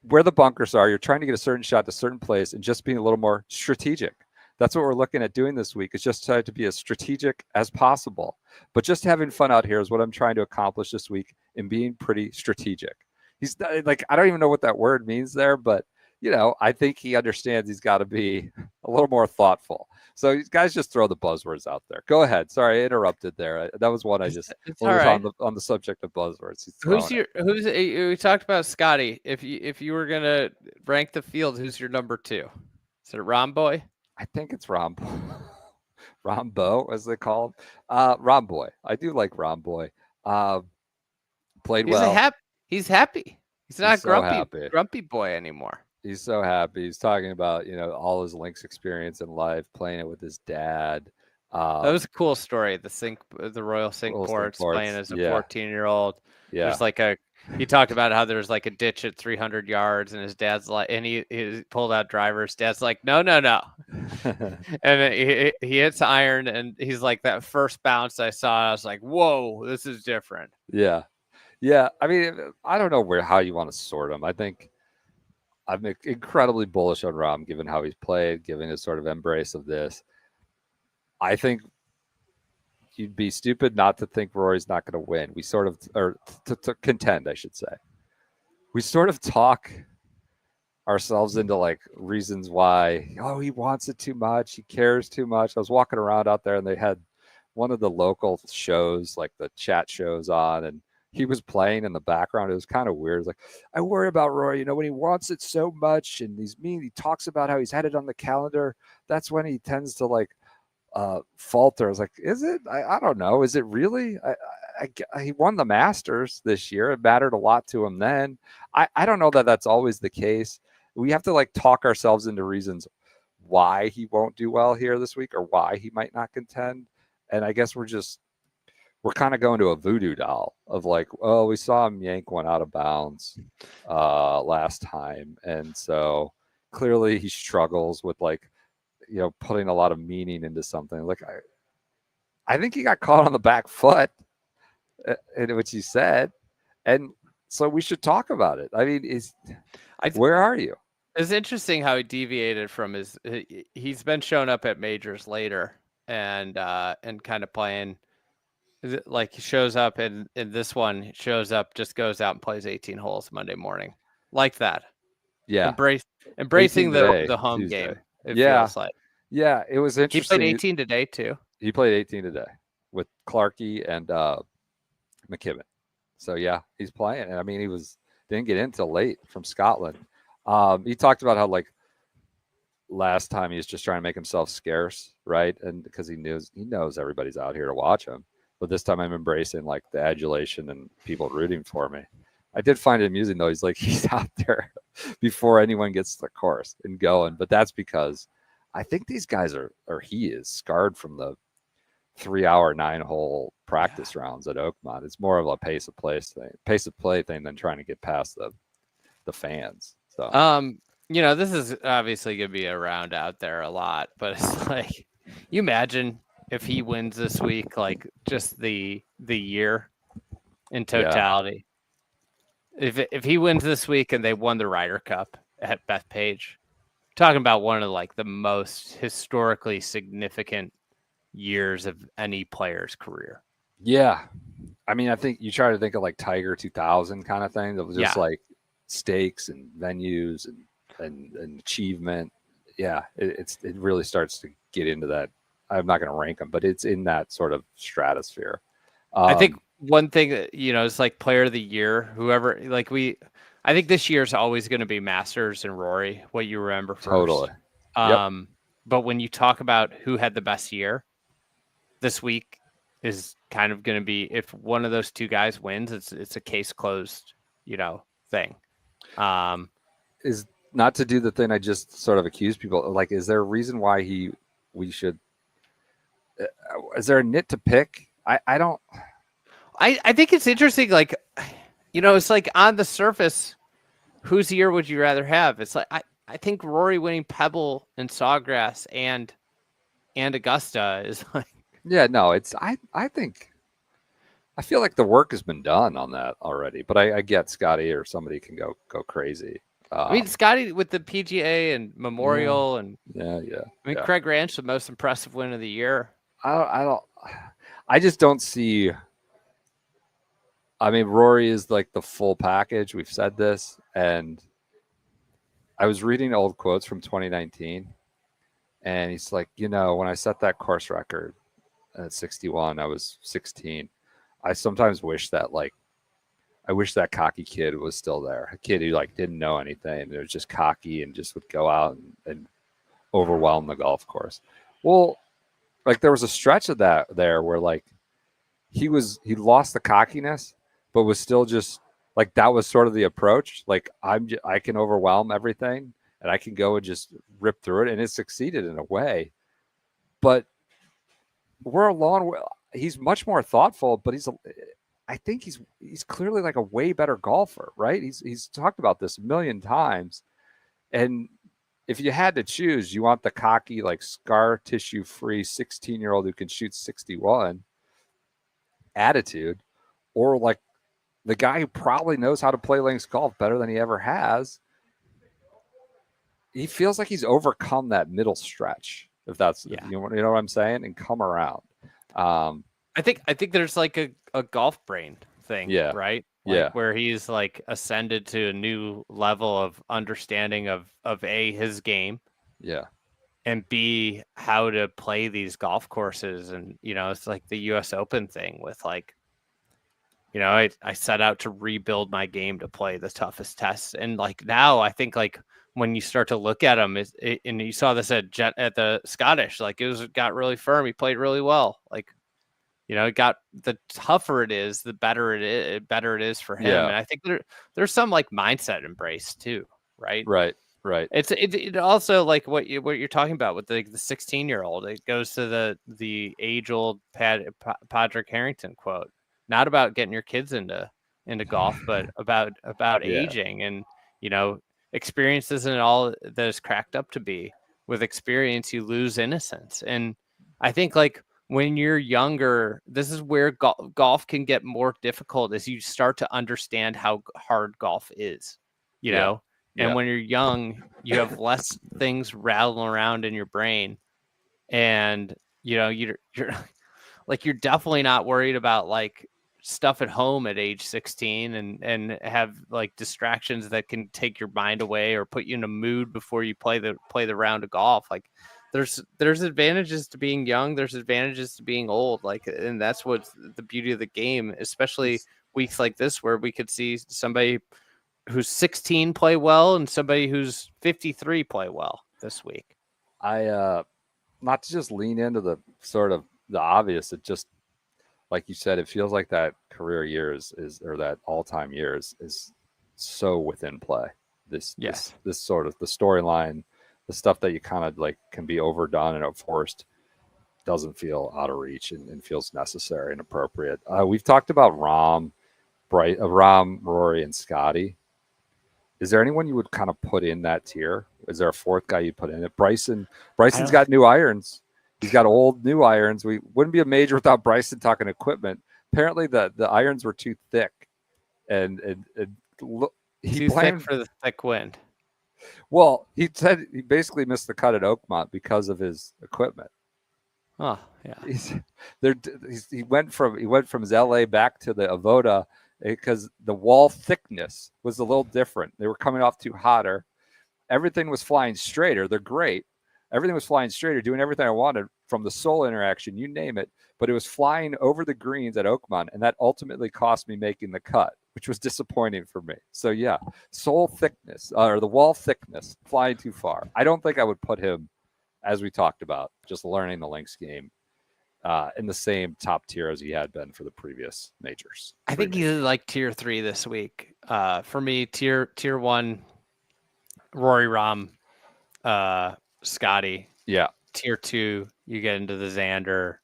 Where the bunkers are, you're trying to get a certain shot to a certain place and just being a little more strategic. That's what we're looking at doing this week, is just try to be as strategic as possible. But just having fun out here is what I'm trying to accomplish this week in being pretty strategic. He's like, I don't even know what that word means there, but I think he understands he's got to be a little more thoughtful. So you guys just throw the buzzwords out there. Go ahead. Sorry, I interrupted there. That was one I just on the subject of buzzwords. We talked about Scottie. If you were gonna rank the field, who's your number 2? Is it Romboy? I think it's Rombo, as they call him. Romboy. I do like Romboy. Played well. He's happy. He's not grumpy boy anymore. He's so happy. He's talking about, all his links experience in life, playing it with his dad. That was a cool story. The Royal Sink Ports, playing as a 14-year-old. Yeah. There's he talked about how there's like a ditch at 300 yards, and his dad's like, and he pulled out drivers. Dad's like, no. And he hits iron, and he's like, that first bounce I saw, I was like, whoa, this is different. Yeah. Yeah. I mean, I don't know how you want to sort him. I think I'm incredibly bullish on Rahm, given how he's played, given his sort of embrace of this. I think you'd be stupid not to think Rory's not going to win. We sort of, or to contend, I should say. We sort of talk ourselves into like reasons why, he wants it too much. He cares too much. I was walking around out there and they had one of the local shows, like the chat shows on, and he was playing in the background. It was kind of weird. It's like, I worry about Rory, when he wants it so much and he's mean, he talks about how he's had it on the calendar. That's when he tends to like falter. I was like, is it? I don't know. Is it really? He won the Masters this year. It mattered a lot to him then. I don't know that that's always the case. We have to like talk ourselves into reasons why he won't do well here this week or why he might not contend. And I guess we're kind of going to a voodoo doll of like, we saw him yank one out of bounds last time. And so clearly he struggles with like, putting a lot of meaning into something. Like, I think he got caught on the back foot, in which he said. And so we should talk about it. I mean, where are you? It's interesting how he deviated from he's been shown up at majors later and kind of playing. Like he shows up in this one, just goes out and plays 18 holes Monday morning, like that. Yeah, embracing the home Tuesday. Game. Feels like. Yeah, it was interesting. He played 18 today too. He played 18 today with Clarkey and McKibben. So yeah, he's playing, and I mean, didn't get in till late from Scotland. He talked about how like last time he was just trying to make himself scarce, right? And because he knows everybody's out here to watch him. But this time I'm embracing like the adulation and people rooting for me. I did find it amusing though. He's out there before anyone gets to the course and going. But that's because I think these guys he is scarred from the 3-hour 9-hole practice rounds at Oakmont. It's more of a pace of play thing than trying to get past the fans. So this is obviously gonna be around out there a lot, but it's like, you imagine if he wins this week, like just the year in totality. If he wins this week and they won the Ryder Cup at Bethpage, talking about one of like the most historically significant years of any player's career. Yeah. I mean, I think you try to think of like Tiger 2000 kind of thing. That was just like stakes and venues and achievement. Yeah, it really starts to get into that. I'm not going to rank them, but it's in that sort of stratosphere. I think one thing that, is like player of the year, whoever, like I think this year is always going to be Masters and Rory, what you remember first. Totally. But when you talk about who had the best year, this week is kind of going to be, if one of those two guys wins, it's a case closed, thing. Is not to do the thing I just sort of accused people. Like, is there a reason why we should? Is there a nit to pick? I don't. I think it's interesting. Like, it's like on the surface, whose year would you rather have? It's like I think Rory winning Pebble and Sawgrass and Augusta is like. Yeah, no, it's I think I feel like the work has been done on that already, but I get Scottie or somebody can go crazy. I mean, Scottie with the PGA and Memorial and yeah. I mean, Craig Ranch, the most impressive win of the year. I just don't see. I mean, Rory is like the full package. We've said this, and I was reading old quotes from 2019, and he's like, when I set that course record at 61, I was 16. I sometimes wish that I wish that cocky kid was still there. A kid who didn't know anything. And it was just cocky and just would go out and overwhelm the golf course. Well, there was a stretch of that there where he lost the cockiness, but was still just that was sort of the approach. I can overwhelm everything and I can go and just rip through it. And it succeeded in a way, but we're a long way. He's much more thoughtful, but I think he's clearly a way better golfer, right? He's talked about this a million times. And if you had to choose, you want the cocky, scar tissue free 16-year-old who can shoot 61 attitude, or the guy who probably knows how to play links golf better than he ever has. He feels like he's overcome that middle stretch, if that's you know what I'm saying, and come around. I think there's a golf brain thing, right? Where he's ascended to a new level of understanding of A, his game, and B, how to play these golf courses. And it's like the US Open thing with I set out to rebuild my game to play the toughest tests, and now I think when you start to look at him, and you saw this at the Scottish, it got really firm. He played really well. It got, the tougher it is, the better it is for him. And I think there's some mindset embrace too, right? Right. It also what you're talking about with the 16-year-old. It goes to the age-old Patrick Harrington quote, not about getting your kids into golf, but about aging. And experience isn't all that it's cracked up to be. With experience, you lose innocence. And I think when you're younger, this is where golf can get more difficult as you start to understand how hard golf is, know? And when you're young, you have less things rattling around in your brain. And, you're definitely not worried about stuff at home at age 16 and have distractions that can take your mind away or put you in a mood before you play the round of golf. There's advantages to being young. There's advantages to being old. And that's what's the beauty of the game, especially weeks like this, where we could see somebody who's 16 play well and somebody who's 53 play well this week. Not to just lean into the sort of the obvious, it just, like you said, it feels like that career year is or that all-time year is so within play. This sort of the storyline, the stuff that you kind of can be overdone and forced, doesn't feel out of reach and feels necessary and appropriate. We've talked about Rahm, Rory, and Scottie. Is there anyone you would kind of put in that tier? Is there a fourth guy you'd put in it? Bryson's got new irons. He's got old new irons. We wouldn't be a major without Bryson talking equipment. apparently the irons were too thick, and he Too thick blamed. for the thick wind. Well, he said he basically missed the cut at Oakmont because of his equipment. Oh, yeah. He went from his LA back to the Avoda because the wall thickness was a little different. They were coming off too hotter. Everything was flying straighter. They're great. Everything was flying straighter, doing everything I wanted from the sole interaction, you name it. But it was flying over the greens at Oakmont, and that ultimately cost me making the cut, which was disappointing for me. So yeah, sole thickness or the wall thickness, flying too far. I don't think I would put him, as we talked about, just learning the links game, in the same top tier as he had been for the previous majors. I think he's like tier 3 this week. For me, tier 1, Rory Rahm, Scottie. Yeah. Tier 2, you get into the Xander,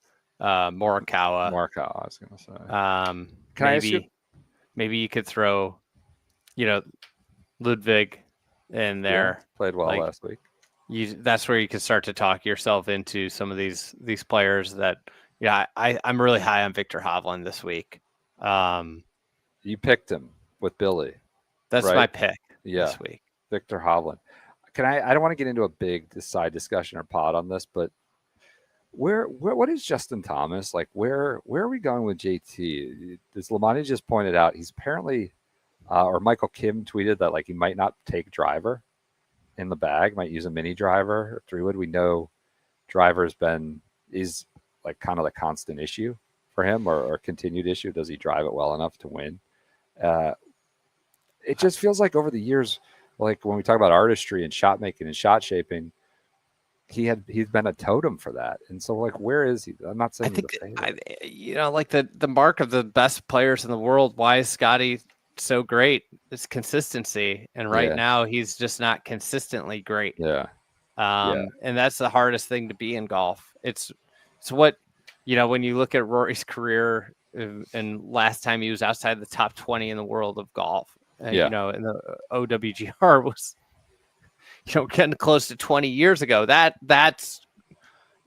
Morikawa. I was gonna say. Can I ask you? Maybe you could throw, Ludwig in there. Yeah, played well last week. That's where you can start to talk yourself into some of these players that, I'm really high on Victor Hovland this week. You picked him with Billy. That's right? my pick this week. Victor Hovland. I don't want to get into a big side discussion or pod on this, but what is Justin Thomas? Like, where are we going with JT? As Lamani just pointed out, he's apparently, or Michael Kim tweeted that like he might not take driver in the bag, might use a mini driver or 3-wood. We know driver is like kind of the constant issue for him or continued issue. Does he drive it well enough to win? It just feels like over the years, like when we talk about artistry and shot making and shot shaping, he's been a totem for that. And so like, where is he? I'm not saying like the mark of the best players in the world. Why is Scottie so great? It's consistency. And right now he's just not consistently great. Yeah. And that's the hardest thing to be in golf. It's what, when you look at Rory's career and last time he was outside the top 20 in the world of golf, and, and the OWGR was, getting close to 20 years ago. That's,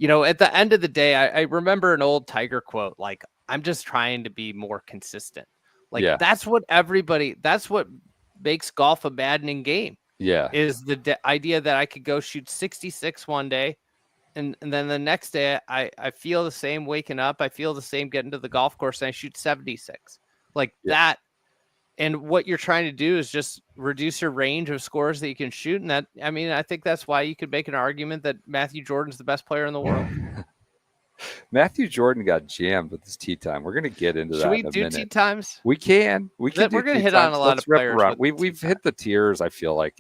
at the end of the day, I remember an old Tiger quote, like, I'm just trying to be more consistent. Like, that's what makes golf a maddening game. Yeah. Is the idea that I could go shoot 66 one day. And then the next day I feel the same waking up. I feel the same getting to the golf course and I shoot 76 like that. And what you're trying to do is just reduce your range of scores that you can shoot. And I think that's why you could make an argument that Matthew Jordan's the best player in the world. Matthew Jordan got jammed with his tee time. We're going to get into that in a minute. Should we do tee times? We can. We're going to hit on a lot of players. We've hit the tiers, I feel like.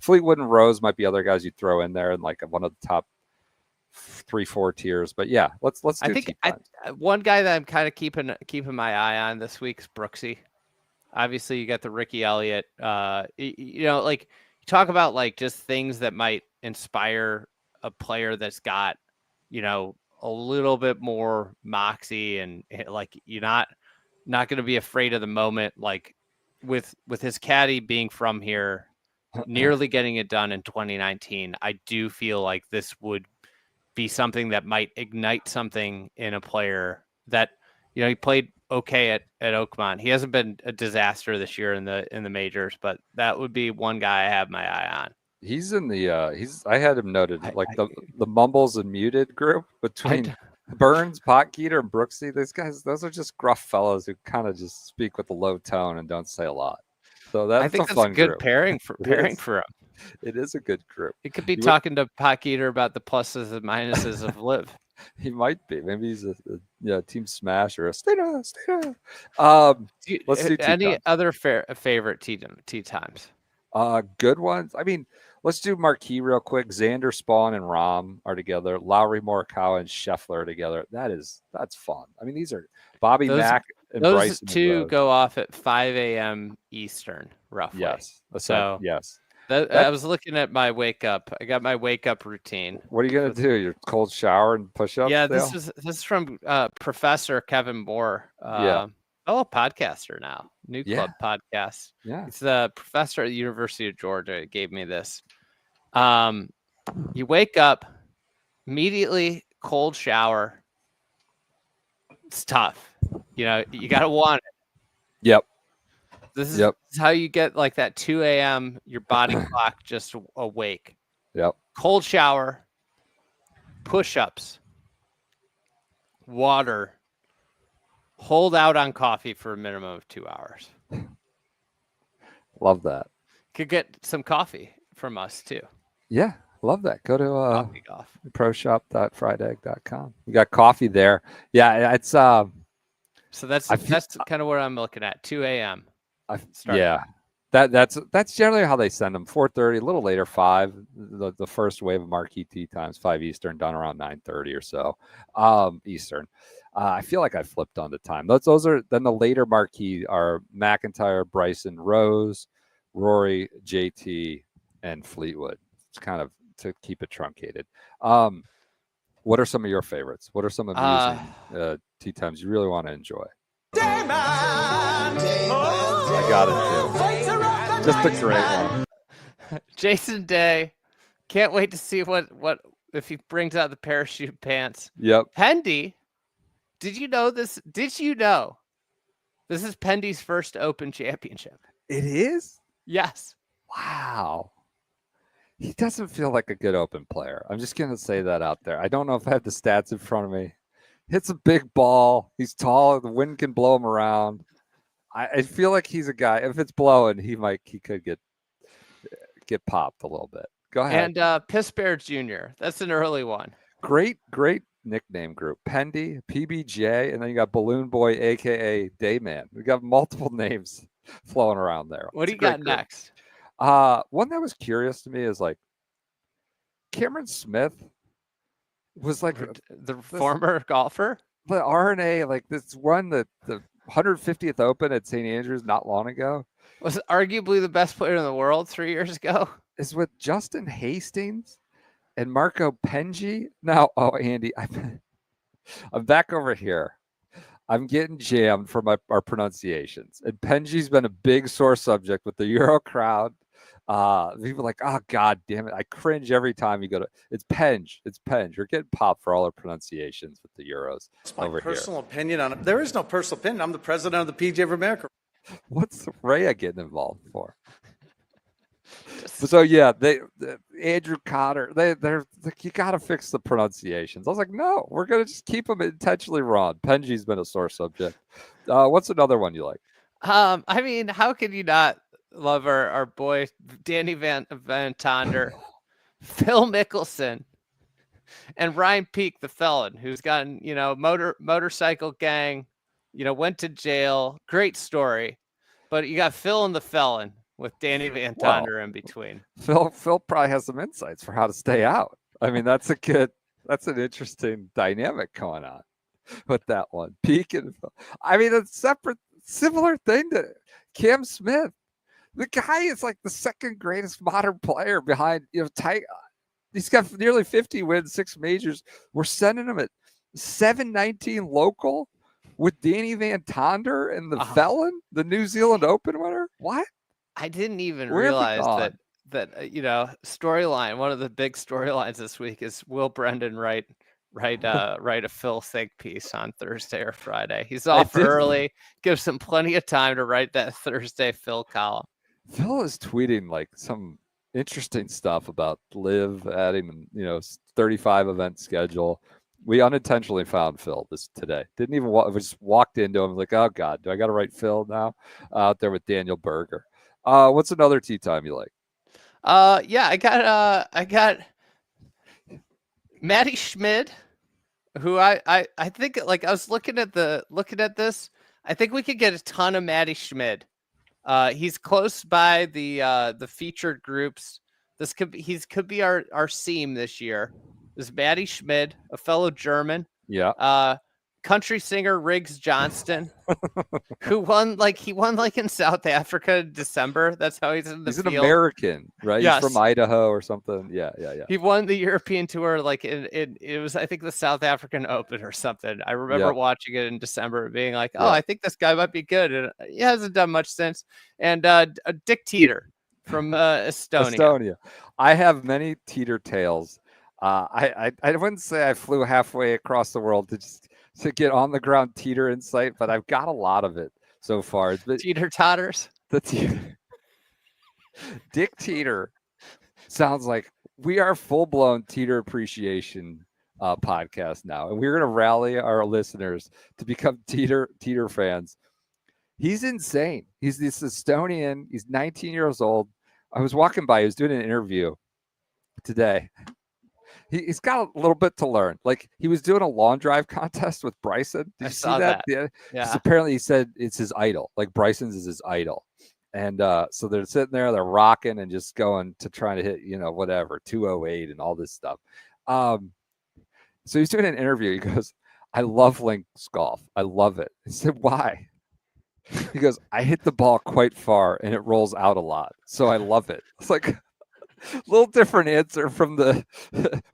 Fleetwood and Rose might be other guys you throw in there in like one of the top 3-4 tiers. But yeah, let's do tee times. One guy that I'm kind of keeping my eye on this week is Brooksy. Obviously, you got the Ricky Elliott. Like you talk about like just things that might inspire a player that's got, a little bit more moxie and like you're not going to be afraid of the moment. Like with his caddy being from here, nearly getting it done in 2019, I do feel like this would be something that might ignite something in a player that, he played okay at Oakmont. He hasn't been a disaster this year in the majors, but that would be one guy I have my eye on. He's in the I had him noted the mumbles and muted group between Burns, Potgieter, and Brooksy. Those are just gruff fellows who kind of just speak with a low tone and don't say a lot. So that's a fun good group. pairing for him. It is a good group. It could be talking to Potgieter about the pluses and minuses of live. He might be. Maybe he's a team smash or a stay down. Let's do any other favorite tee times. Good ones. I mean, let's do marquee real quick. Xander, Spawn, and Rahm are together. Lowry, Morikawa, and Scheffler are together. That's fun. I mean, these are Bobby Mack and those Bryson. Two go off at 5 a.m. Eastern, roughly. Yes. So yes. I was looking at my wake up. I got my wake up routine. What are you gonna do? Your cold shower and push up? Yeah, this is from Professor Kevin Moore. Fellow podcaster now, New Club podcast. Yeah, it's the professor at the University of Georgia gave me this. You wake up immediately, cold shower. It's tough. You got to want it. Yep. This is how you get like that 2 a.m. your body clock just awake. Yep. Cold shower, push-ups, water, hold out on coffee for a minimum of 2 hours. Love that. Could get some coffee from us too. Yeah, love that. Go to Coffee golf. proshop.friedegg.com. We got coffee there. Yeah, it's So that's kind of what I'm looking at. 2 a.m. Yeah. That's generally how they send them. 4:30, a little later, 5. The first wave of marquee tee times, 5 Eastern, done around 9:30 or so Eastern. I feel like I flipped on the time. Those are then the later marquee are McIntyre, Bryson, Rose, Rory, JT, and Fleetwood. It's kind of to keep it truncated. What are some of your favorites? What are some amusing tee times you really want to enjoy? I got it too. Just a great one. Jason Day. Can't wait to see what if he brings out the parachute pants. Yep. Pendy. Did you know this? Did you know this is Pendy's first Open championship? It is? Yes. Wow. He doesn't feel like a good Open player. I'm just going to say that out there. I don't know if I have the stats in front of me. Hits a big ball. He's tall. The wind can blow him around. I feel like he's a guy. If it's blowing, he could get popped a little bit. Go ahead. And Piss Bear Jr. That's an early one. Great nickname group. Pendy, PBJ, and then you got Balloon Boy, aka Dayman. We got multiple names flowing around there. What do you got next? One that was curious to me is like Cameron Smith was like the former golfer. The RNA, like this one, the 150th Open at St. Andrews not long ago. Was arguably the best player in the world 3 years ago. Is with Justin Hastings and Marco Penji. Now, Andy, I'm back over here. I'm getting jammed for our pronunciations. And Penji's been a big sore subject with the Euro crowd. People are like, oh, God damn it. I cringe every time you go to it's Penge. It's Penge. You're getting popped for all our pronunciations with the Euros. It's my personal opinion on it. There is no personal opinion. I'm the president of the PGA of America. What's Rhea getting involved for? So yeah, Andrew Cotter, they're like, you got to fix the pronunciations. I was like, no, we're gonna just keep them intentionally wrong. Penji's been a sore subject. What's another one you like? I mean, how could you not love our boy Danny Van Tonder, Phil Mickelson, and Ryan Peake, the felon, who's gotten motorcycle gang, went to jail. Great story, but you got Phil and the felon with Danny Van Tonder in between. Phil probably has some insights for how to stay out. I mean, that's an interesting dynamic going on with that one. Peake and Phil. I mean, it's similar thing to Cam Smith. The guy is like the second greatest modern player behind, Tiger. He's got nearly 50 wins, 6 majors. We're sending him at 719 local with Danny Van Tonder and the felon, the New Zealand Open winner. What? I didn't even realize that storyline. One of the big storylines this week is will Brendan write a Phil think piece on Thursday or Friday. He's off early, gives him plenty of time to write that Thursday Phil column. Phil is tweeting like some interesting stuff about Live adding 35 event schedule. We unintentionally found Phil today. Didn't even we just walked into him like, oh God, do I got to write Phil now? Out there with Daniel Berger. What's another tee time you like? Yeah, I got Matty Schmid, who I think like I was looking at this. I think we could get a ton of Matty Schmid. He's close by the featured groups. This could be our seam this year. This is Matty Schmid, a fellow German. Yeah. Country singer Riggs Johnston, who won in South Africa in December. That's how he's in the field. He's an American, right? Yes. He's from Idaho or something. Yeah. He won the European Tour it was, I think, the South African Open or something. I remember watching it in December and being like, I think this guy might be good. And he hasn't done much since. And Dick Teeter from Estonia. I have many Teeter tales. I wouldn't say I flew halfway across the world to just to get on the ground teeter insight, but I've got a lot of it so far. It's been Teeter totters. the Dick Teeter sounds like we are full-blown teeter appreciation podcast now, and we're going to rally our listeners to become teeter fans. He's insane. He's this Estonian. He's 19 years old. I was walking by. He was doing an interview today. He's got a little bit to learn. Like, he was doing a long drive contest with Bryson. Did you see that? Yeah. Apparently he said it's his idol. Like, Bryson's is his idol. And so they're sitting there, they're rocking and just going to trying to hit, whatever, 208 and all this stuff. So he's doing an interview. He goes, I love links golf. I love it. I said, why? He goes, I hit the ball quite far and it rolls out a lot. So I love it. It's like a little different answer from the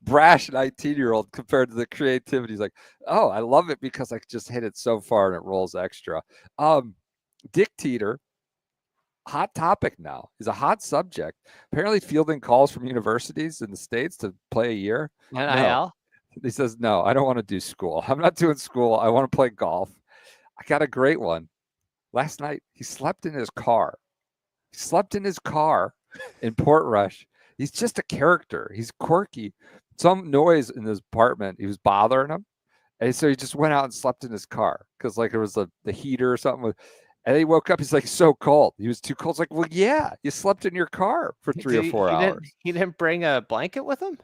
brash 19-year-old compared to the creativity. He's like, oh, I love it because I just hit it so far and it rolls extra. Dick Teeter, hot topic now. He's a hot subject. Apparently fielding calls from universities in the States to play a year. NIL? No. He says, no, I don't want to do school. I'm not doing school. I want to play golf. I got a great one. Last night, he slept in his car. He slept in his car in Portrush. He's just a character. He's quirky. Some noise in his apartment, he was bothering him. And so he just went out and slept in his car because like it was the heater or something. And he woke up. He's like, so cold. He was too cold. It's like, well, yeah, you slept in your car for 3 or 4 hours. He didn't bring a blanket with him?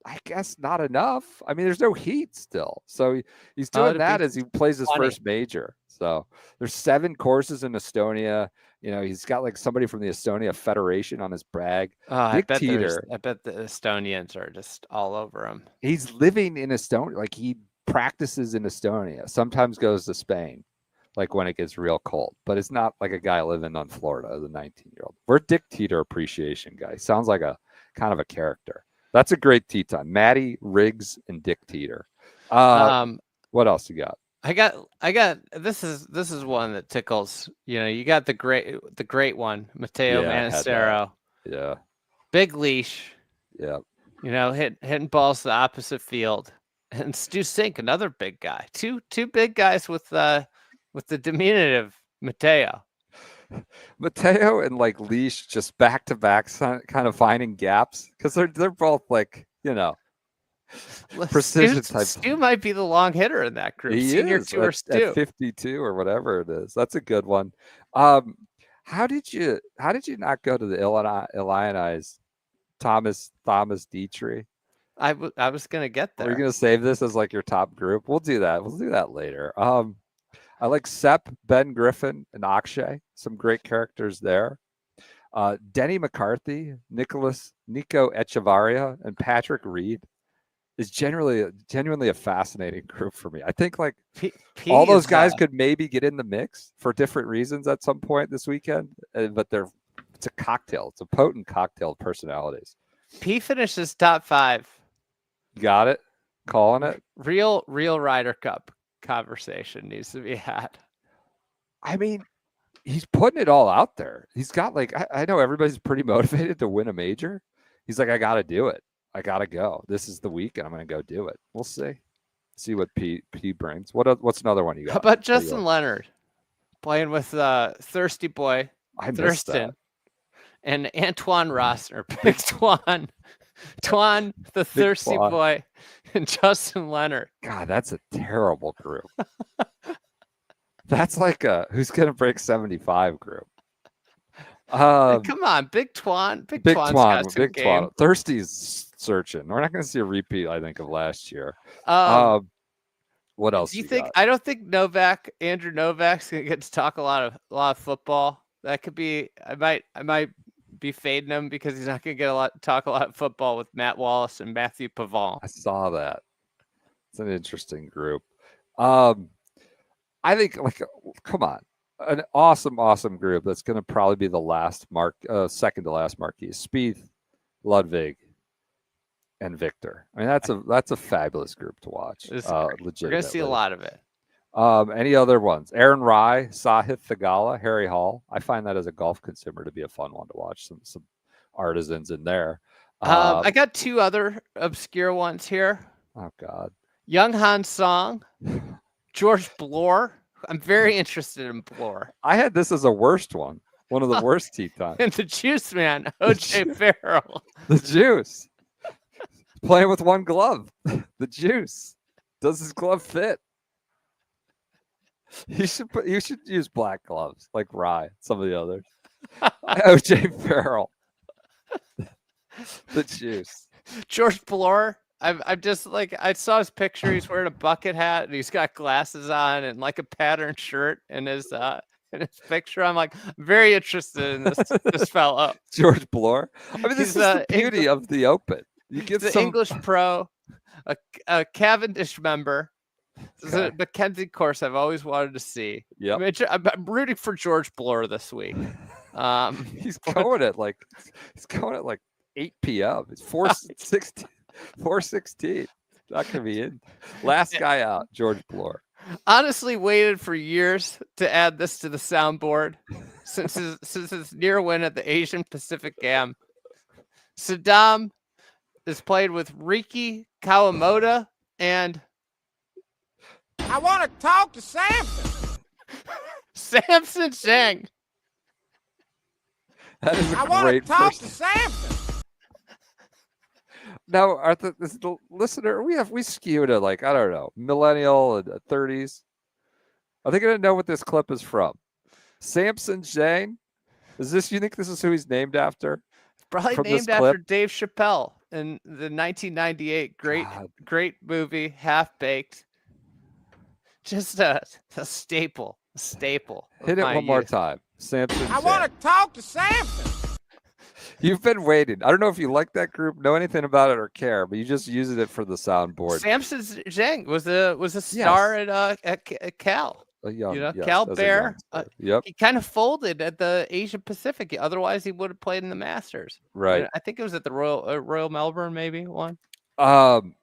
I guess not enough. I mean, there's no heat still. So he's doing that as he plays his first major. So there's 7 courses in Estonia. He's got like somebody from the Estonia Federation on his brag. I bet the Estonians are just all over him. He's living in Estonia. Like, he practices in Estonia. Sometimes goes to Spain, like when it gets real cold. But it's not like a guy living on Florida as a 19-year-old. We're Dick Teeter appreciation guys. Sounds like a kind of a character. That's a great tea time. Maddie, Riggs, and Dick Teeter. What else you got? I got this is one that tickles. You got the great one, Matteo Manacero. Yeah. Big leash. Yeah. Hitting balls to the opposite field. And Stu Cink, another big guy. Two big guys with the diminutive Matteo. Matteo and like Leash just back to back, kind of finding gaps because they're both like precision type. Stu might be the long hitter in that group. He Senior is tour Stu at 52 or whatever it is. That's a good one. How did you not go to the Illinois Thomas Dietrich? I was gonna get there. Are you gonna save this as like your top group? We'll do that. We'll do that later. I like Sepp, Ben Griffin, and Akshay. Some great characters there. Denny McCarthy, Nico Echevarria, and Patrick Reed is genuinely a fascinating group for me. I think like all those guys could maybe get in the mix for different reasons at some point this weekend, but it's a cocktail. It's a potent cocktail of personalities. P finishes top 5. Got it? Calling it? Real Ryder Cup conversation needs to be had. I mean, he's putting it all out there. He's got like, I know everybody's pretty motivated to win a major. He's like, I got to do it. I got to go. This is the week and I'm going to go do it. We'll see what P brings. What's another one you got? How about Justin Leonard playing with Thirsty Boy Thurston and Antoine Rosner? Big Twan, the Thirsty Boy, and Justin Leonard. God, that's a terrible group. That's like a who's gonna break 75 group. Come on, Big Twan. Big Twan. Thirsty's searching. We're not gonna see a repeat, I think, of last year. What else? Do you think? I don't think Andrew Novak's gonna get to talk a lot of football. That could be. I might be fading him because he's not going to talk a lot of football with Matt Wallace and Matthew Pavon. I saw that. It's an interesting group. I think come on, an awesome group. That's going to probably be the second to last marquee. Spieth, Ludwig, and Victor. I mean, that's a fabulous group to watch. Legit. We're going to see a lot of it. Any other ones? Aaron Rai, Sahith Thagala, Harry Hall. I find that as a golf consumer to be a fun one to watch. Some artisans in there. I got 2 other obscure ones here. Oh God. Young Han Song George Blore. I'm very interested in Blore. I had this as a worst one. One of the worst tee times. And the Juice Man, OJ Farrell. The Juice. Playing with one glove. The Juice. Does his glove fit? You should use black gloves like Rye, some of the others. OJ Farrell. The Juice. George Blore. I'm just like, I saw his picture. He's wearing a bucket hat and he's got glasses on and like a patterned shirt in his picture. I'm like very interested in this fellow. George Blore. I mean, this is the beauty of the Open. You get the some English pro, a Cavendish member. This is a Mackenzie course I've always wanted to see. Yeah, I'm rooting for George Blore this week. He's going at like 8 p.m. It's 4:16. 4:16. Not gonna be in. Last guy out, George Blore. Honestly, waited for years to add this to the soundboard since his near win at the Asian Pacific Am. Saddam is played with Riki Kawamoto and I want to talk to Samson. Samson Zhang. That is a I want to great talk first. to Samson. Now, this is the listener, we skew to like, I don't know, millennial and 30s. Are they going to know what this clip is from? Samson Zhang? You think this is who he's named after? Probably From this named after clip? Dave Chappelle in the 1998 great movie, Half Baked. Just a staple. Hit it one more time. Samson I Zhang. want to talk to Samson. You've been waiting. I don't know if you like that group, know anything about it, or care, but you just used it for the soundboard. Samson Zhang was a star at Cal. Cal Bear. Yep. He kind of folded at the Asia Pacific. Otherwise, he would have played in the Masters. Right. I think it was at the Royal Melbourne, maybe one. And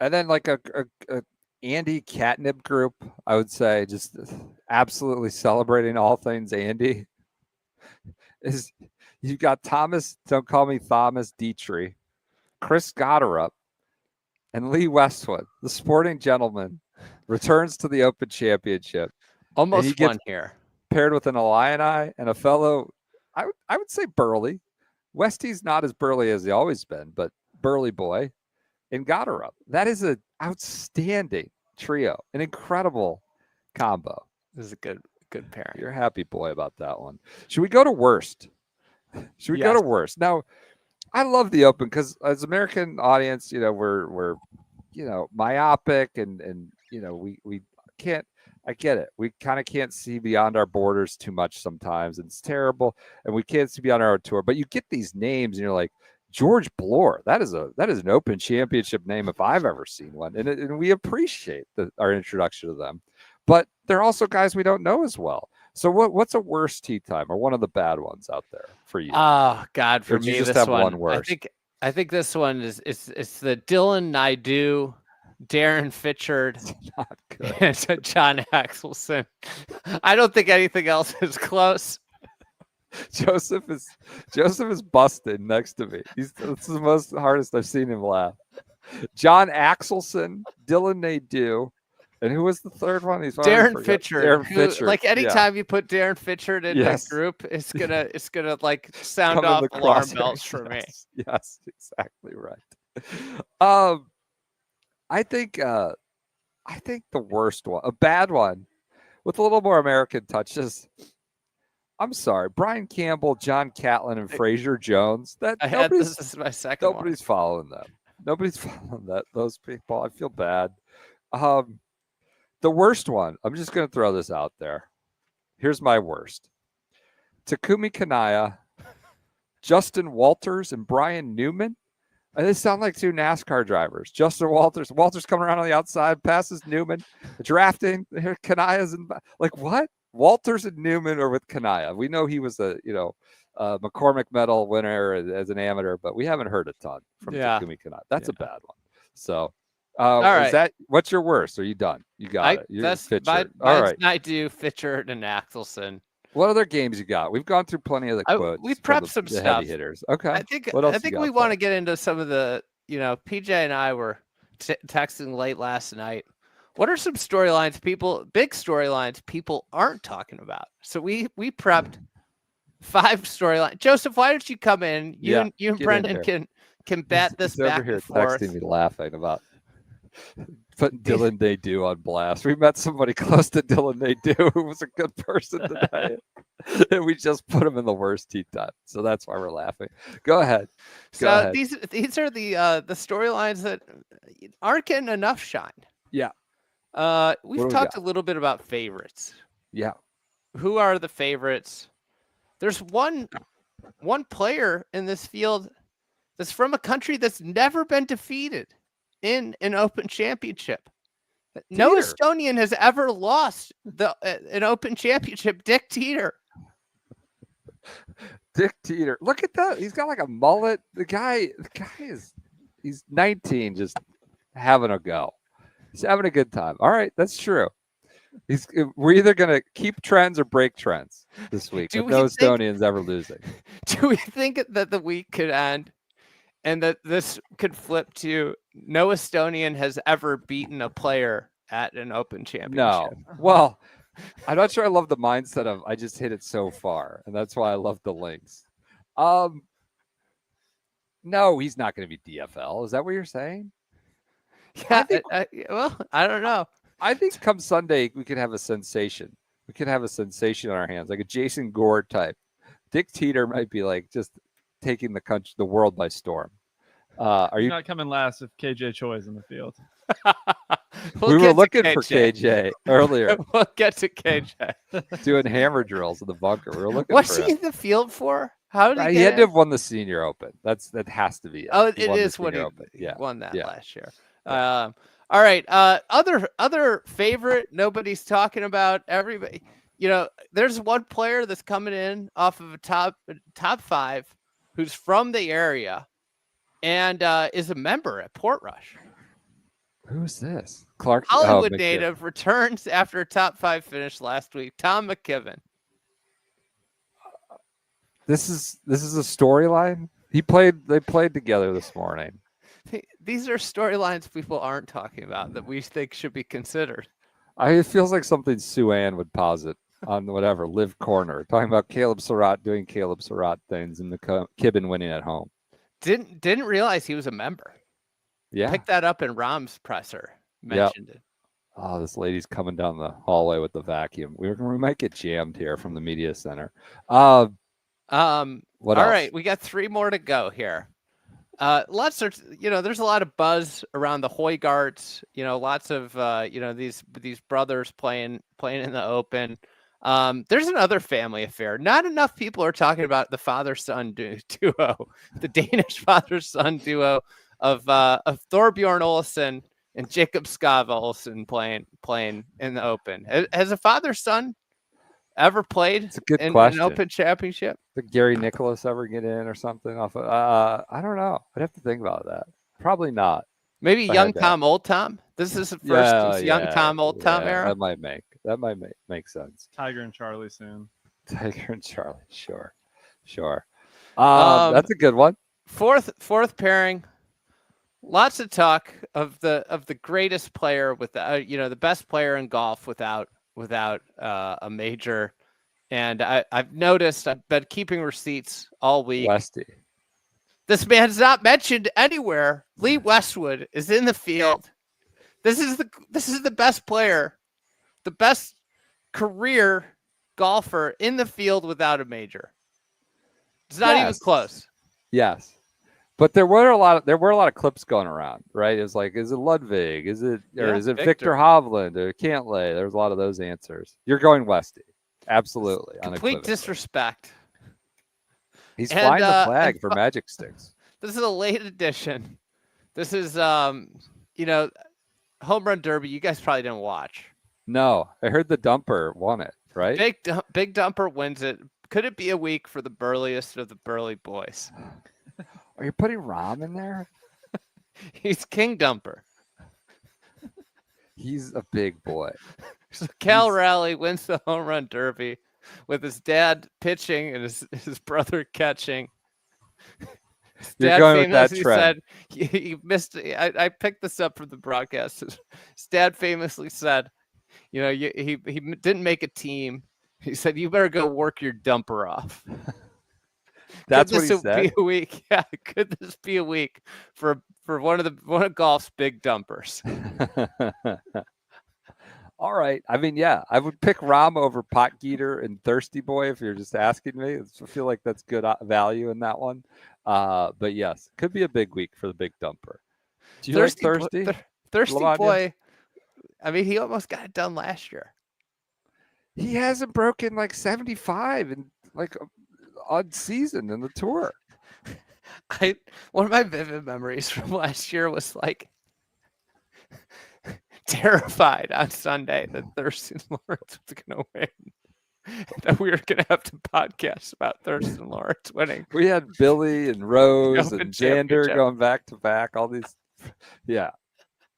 then like a Andy Catnip group, I would say, just absolutely celebrating all things Andy. You've got Thomas, don't call me Thomas Dietrich, Chris Gotterup, and Lee Westwood, the sporting gentleman, returns to the Open Championship. Almost won here. Paired with an Illini and a fellow, I would say burly. Westy's not as burly as he always been, but burly boy. And Gotterup. That is an outstanding trio, an incredible combo. This is a good pairing. You're a happy boy about that one. Should we go to worst? Should we go to worst? Now, I love the Open because as American audience, we're myopic and we can't. I get it. We kind of can't see beyond our borders too much sometimes. And it's terrible, and we can't see beyond our tour. But you get these names, and you're like, George Blore. That is an Open Championship name if I've ever seen one, and we appreciate our introduction to them. But they're also guys we don't know as well. So what's a worst tee time or one of the bad ones out there for you? Oh God, for or do me, you just this have one. one worst? I think this one is it's the Dylan Naidu, Darren Fitchard, and John Axelson. I don't think anything else is close. Joseph is busted next to me. This is the most hardest I've seen him laugh. John Axelson, Dylan Naidu. And who was the third one? Darren Fitchard. Darren Fitchard. Like anytime you put Darren Fitchard in that group, it's gonna like sound off alarm bells for me. Yes, exactly right. I think the worst one, a bad one, with a little more American touches. I'm sorry, Brian Campbell, John Catlin, and Fraser Jones. This is my second one. Nobody's following them. Nobody's following those people. I feel bad. The worst one, I'm just going to throw this out there. Here's my worst. Takumi Kanaya, Justin Walters, and Brian Newman. And they sound like two NASCAR drivers. Justin Walters coming around on the outside, passes Newman, drafting. Here, Kanaya's in. Like, what? Walters and Newman are with Kanaya. We know he was a McCormick Medal winner as an amateur, but we haven't heard a ton from Takumi Kanaya. That's a bad one. So. All right. What's your worst? Are you done? You got it. That's Fitchard. All right. Naidu, Fitchard, and Axelson. What other games you got? We've gone through plenty of the quotes. We've prepped some the stuff. Heavy hitters. Okay. I think we want to get into some of the. PJ and I were texting late last night. What are some storylines big storylines people aren't talking about? So we prepped 5 storylines. Joseph, why don't you come in? You and get in Brendan here. can bat this He's over back here and forth. texting me, laughing about putting Dylan Nadeau on blast. We met somebody close to Dylan Nadeau who was a good person today, and we just put him in the worst tee time. So that's why we're laughing. Go ahead. Go ahead. These are the storylines that aren't getting enough shine. Yeah. We've talked a little bit about favorites. Yeah. Who are the favorites? There's one player in this field that's from a country that's never been defeated in an Open Championship. No Estonian has ever lost an Open Championship. Dick Teeter. Dick Teeter. Look at that. He's got like a mullet. The guy he's 19, just having a go. He's having a good time. All right, that's true. We're either gonna keep trends or break trends this week. With no Estonians ever losing. Do we think that the week could end and that this could flip to no Estonian has ever beaten a player at an Open Championship? No. Well, I'm not sure I love the mindset of I just hit it so far, and that's why I love the links. No, he's not going to be DFL. Is that what you're saying? Yeah. Well, I don't know. I think come Sunday we could have a sensation. We could have a sensation on our hands, like a Jason Gore type. Dick Teeter might be like just taking the world by storm. Are you not coming last if KJ Choi is in the field? We were looking for KJ earlier. We'll get to KJ doing hammer drills in the bunker. We were looking. What's he in the field for? How did he had to have won the Senior Open? That has to be it. Oh, it is what he won that last year. Yeah. All right. Other favorite nobody's talking about. Everybody, there's one player that's coming in off of a top 5 who's from the area and is a member at Portrush. Who's this? Clark Hollywood native returns after a top 5 finish last week. Tom McKibben. This is a storyline. They played together this morning. These are storylines people aren't talking about that we think should be considered. It feels like something Sue Ann would posit on whatever Live Corner, talking about Caleb Surratt doing Caleb Surratt things and the Kibben winning at home. Didn't realize he was a member. Yeah, picked that up in Rahm's presser. Mentioned it. Oh, this lady's coming down the hallway with the vacuum. We might get jammed here from the media center. What All else? Right, we got 3 more to go here. Lots of, there's a lot of buzz around the Højgaards. Lots of, these brothers playing in the Open. There's another family affair. Not enough people are talking about the father-son duo, the Danish father-son duo of Thorbjorn Olesen and Jacob Skava Olsen playing in the Open. Has a father-son ever played in an Open Championship? Did Gary Nicholas ever get in or something off of, I don't know. I'd have to think about that. Probably not. Maybe young Tom, old Tom. This is the first young Tom, old Tom era. That might make sense. Tiger and Charlie soon. Tiger and Charlie, sure. That's a good one. Fourth pairing. Lots of talk of the greatest player with the best player in golf without a major. And I've noticed, I've been keeping receipts all week. Westy. This man's not mentioned anywhere. Lee Westwood is in the field. This is the best player, the best career golfer in the field without a major. It's not even close. Yes. But there were a lot of clips going around, right? It's like, is it Ludwig? Is it Victor Hovland or Cantlay? There's a lot of those answers. You're going Westy. Absolutely. Complete disrespect. He's flying the flag for Magic Sticks. This is a late edition. This is Home Run Derby. You guys probably didn't watch. No, I heard the Dumper won it, right? Big Dumper wins it. Could it be a week for the burliest of the burly boys? Are you putting Rahm in there? He's King Dumper. He's a big boy. So Cal Raleigh wins the Home Run Derby with his dad pitching and his brother catching. You're going with that famously trend. said he missed. I picked this up from the broadcast. Stad famously said, he didn't make a team. He said, "You better go work your dumper off." That's could what this he said. Be a week? Yeah, could this be a week for one of golf's big dumpers? All right. I mean, yeah, I would pick Rahm over Potgieter and Thirsty Boy if you're just asking me. I feel like that's good value in that one. But yes, could be a big week for the big dumper. Do you like Thirsty? Thirsty Lamagna? Boy. I mean, he almost got it done last year. He hasn't broken like 75 in like an odd season in the tour. One of my vivid memories from last year was like terrified on Sunday that Thurston Lawrence was going to win. That we were going to have to podcast about Thurston Lawrence winning. We had Billy and Rose Open and Xander championship. going back to back. All these, yeah.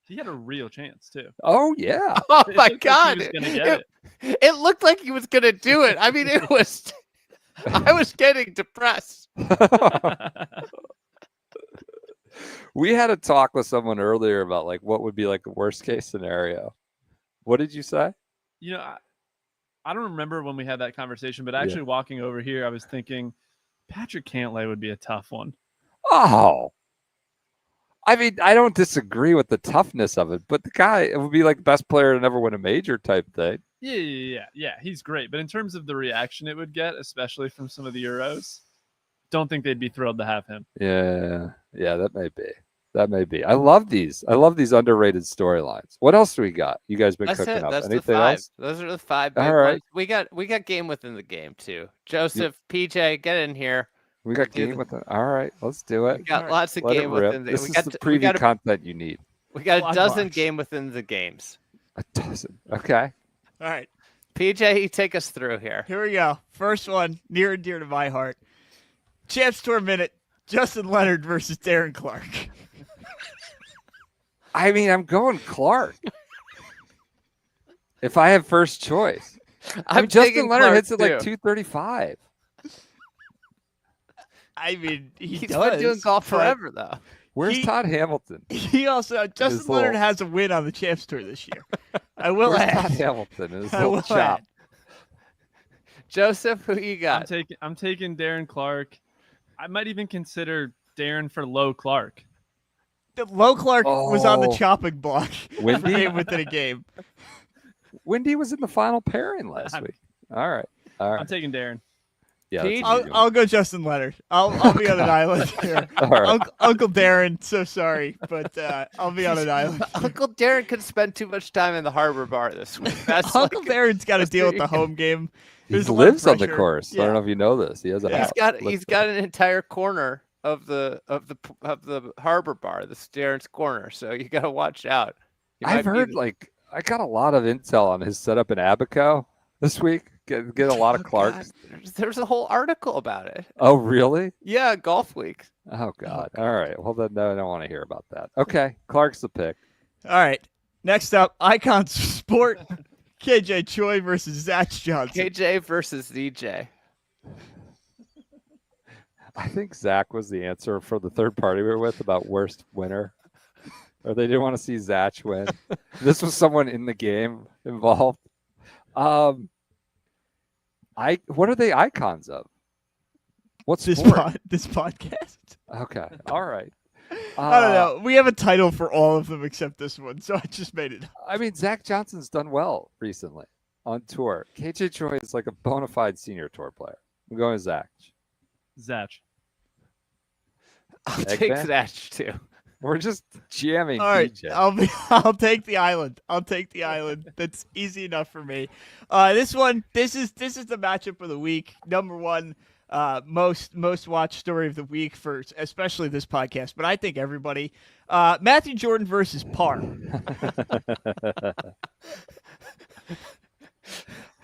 He had a real chance too. Oh yeah. Oh It my looked like he God! was gonna get it. It looked like he was going to do it. I mean, it was. I was getting depressed. We had a talk with someone earlier about like what would be like a worst case scenario. What did you say? I don't remember when we had that conversation, but actually walking over here, I was thinking Patrick Cantlay would be a tough one. Oh, I mean, I don't disagree with the toughness of it, but the guy, it would be like best player to never win a major type thing. Yeah. He's great. But in terms of the reaction it would get, especially from some of the Euros, don't think they'd be thrilled to have him. Yeah, that may be. That may be. I love these underrated storylines. What else do we got? You guys been That's cooking it. up? That's Anything the five. else? Those are the five big All right. ones. We got game within the game too. Joseph, PJ, get in here. We got Do game with it. All right, let's do it. We got lots of Let it game rip. within the. This we is got the we preview got content you need. we got a Block dozen box. game within the games. A dozen. Okay. All right, PJ, you take us through here. here we go. First one, near and dear to my heart. Champs Tour Minute, Justin Leonard versus Darren Clark. I mean, I'm going Clark. If I have first choice. I mean, Justin taking Leonard Clark, hits it like too. 235. I mean, He's does, been doing golf but forever though. Where's He- Todd Hamilton? He also, Justin Leonard little- has a win on the Champs Tour this year. I will Where's Todd add. Hamilton? His I little will chop. add. Joseph, who you got? I'm taking Darren Clark. I might even consider Darren for Low Clark. Low Clark was on the Oh. chopping block. Windy? Game within a game. Wendy was in the final pairing last week. All right. I'm taking Darren. Yeah. Pete? that's an easy one. I'll go Justin Leonard. I'll be on an island here. All right. Uncle Darren, so sorry, but I'll be on an island. Uncle Darren could spend too much time in the Harbor Bar this week. That's Uncle like, Darren's got to that's deal what with the you can- home game. He There's a lot of lives on the pressure. course. I Yeah. don't know if you know this. He has a house. He's got an entire corner of the Harbor Bar, the Darren's corner. So you got to watch out. You I've might be heard like I got a lot of intel on his setup in Abaco this week. Get a lot of Clarks. God, there's a whole article about it. Oh, really? Yeah, Golf Week. Oh God. All right. Well, then no, I don't want to hear about that. Okay, Clark's the pick. All right. Next up, Icon Sport, KJ Choi versus Zach Johnson. KJ versus DJ. I think Zach was the answer for the third party we were with about worst winner. Or they didn't want to see Zach win. This was someone in the game involved. What are they icons of? What's This sport? this podcast. Okay. All right. I don't know. We have a title for all of them except this one, so I just made it. I mean, Zach Johnson's done well recently on tour. KJ Choi is like a bona fide senior tour player. I'm going with Zach. Zach. I'll Egg take man? Zach too. We're just jamming All right, DJ. I'll take the island. I'll take the island. That's easy enough for me. This is the matchup of the week. Number one, most watched story of the week for especially this podcast, but I think everybody. Matthew Jordan versus Par.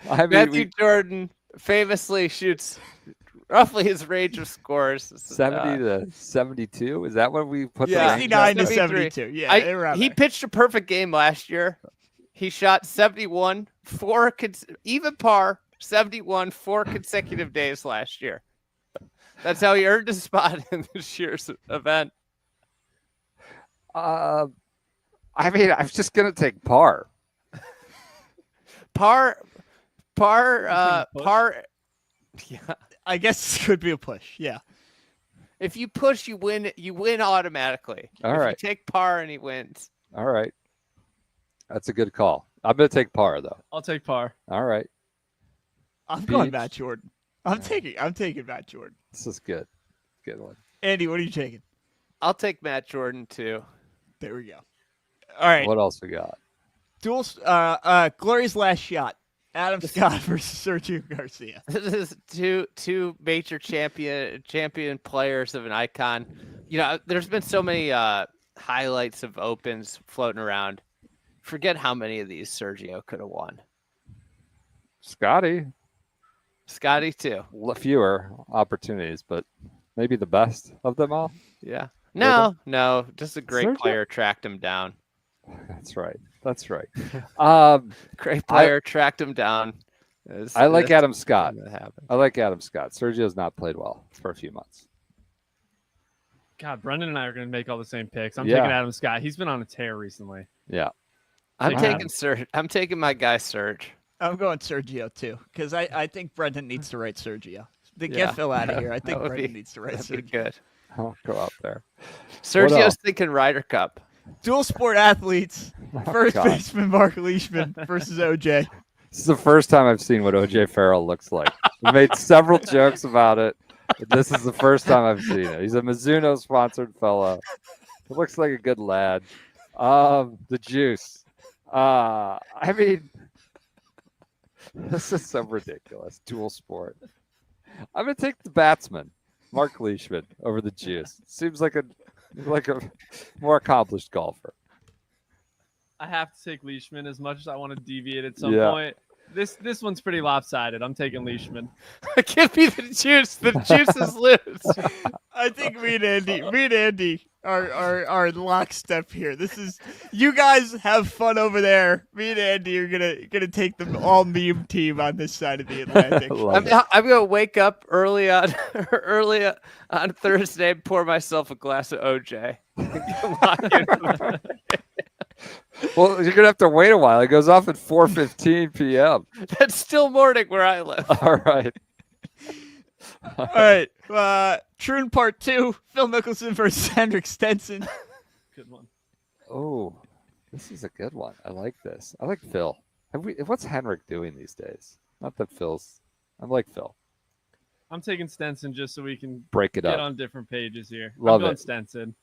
I mean, Matthew Jordan famously shoots roughly his range of scores. 70 to 72. Is that what we put the range 69 to at? 72. Yeah, around he there. pitched a perfect game last year. He shot 71, even par, 71, 4 consecutive days last year. That's how he earned his spot in this year's event. I mean, I'm just gonna take par. Par. push? Yeah. I guess this could be a push. Yeah. If you push, you win. You win automatically. All if right. You take par and he wins. All right. That's a good call. I'm gonna take par though. I'll take par. All right. I'm going Beach. Matt Jordan. I'm taking Matt Jordan. This is good. Good one. Andy, what are you taking? I'll take Matt Jordan too. There we go. All right. What else we got? Glorious last shot. Adam Scott versus Sergio Garcia. This is two major champion players of an icon. You know, there's been so many highlights of opens floating around. Forget how many of these Sergio could have won. Scottie. Scottie too. Fewer opportunities, but maybe the best of them all. Yeah. No, just a great Sergio? player tracked him down. That's right. That's right. Great player tracked him down. I like Adam Scott. That happened. I like Adam Scott. Sergio's not played well for a few months. God, Brendan and I are going to make all the same picks. I'm Yeah. taking Adam Scott. He's been on a tear recently. Yeah. I'm Take taking Serge. I'm taking my guy Serge. I'm going Sergio too, because I think Brendan needs to write Sergio. To Yeah. get Phil out of here, I think That would Brendan be- needs to write That'd be Sergio. good. I'll go out there. Sergio's else? thinking Ryder Cup. Dual sport athletes. First God. baseman Mark Leishman versus OJ. This is the first time I've seen what OJ Farrell looks like. We made several jokes about it. But this is the first time I've seen it. He's a Mizuno sponsored fellow. He looks like a good lad. The juice. I mean, this is so ridiculous. Dual sport. I'm gonna take the batsman, Mark Leishman, over the juice. Seems like a more accomplished golfer. I have to take Leishman as much as I want to deviate at some Yeah. point. This one's pretty lopsided. I'm taking Leishman. Give me the juice. The juice is loose. I think me and Andy are lockstep here. This is, you guys have fun over there. Me and Andy are gonna take the all meme team on this side of the Atlantic. Love it. I'm gonna wake up early on Thursday and pour myself a glass of OJ. Lock in. Well, you're gonna have to wait a while. It goes off at 4:15 p.m. That's still morning where I live. All right. All right, Troon Part 2, Phil Mickelson versus Henrik Stenson. Good one. Oh, this is a good one. I like this. I like Phil. What's Henrik doing these days? Not that Phil's. I like Phil. I'm taking Stenson just so we can Break it get up. on different pages here. Love I'm going it. Stenson.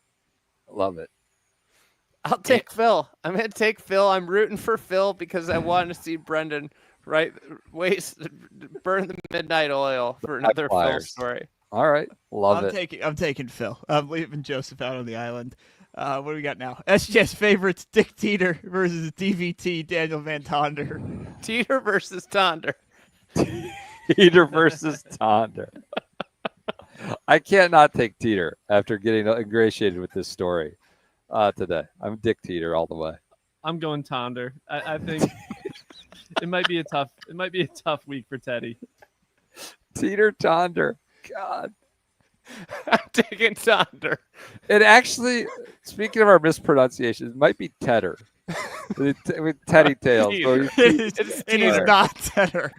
Love it. I'll take Phil. I'm gonna take Phil. I'm rooting for Phil because I want to see Brendan burn the midnight oil for another Phil Flyers. story. All right. Love it. I'm taking Phil. I'm leaving Joseph out on the island. What do we got now? SGS favorites Dick Teeter versus DVT Daniel Van Tonder. Teeter versus Tonder. Teeter versus Tonder. I can't not take Teeter after getting ingratiated with this story today. I'm Dick Teeter all the way. I'm going Tonder. I think it might be a tough week for Teddy. Teeter Tonder. God. I'm taking Tonder. It actually, speaking of our mispronunciations, it might be Tedder. With Teddy Tails. Teeter. It is not Tedder.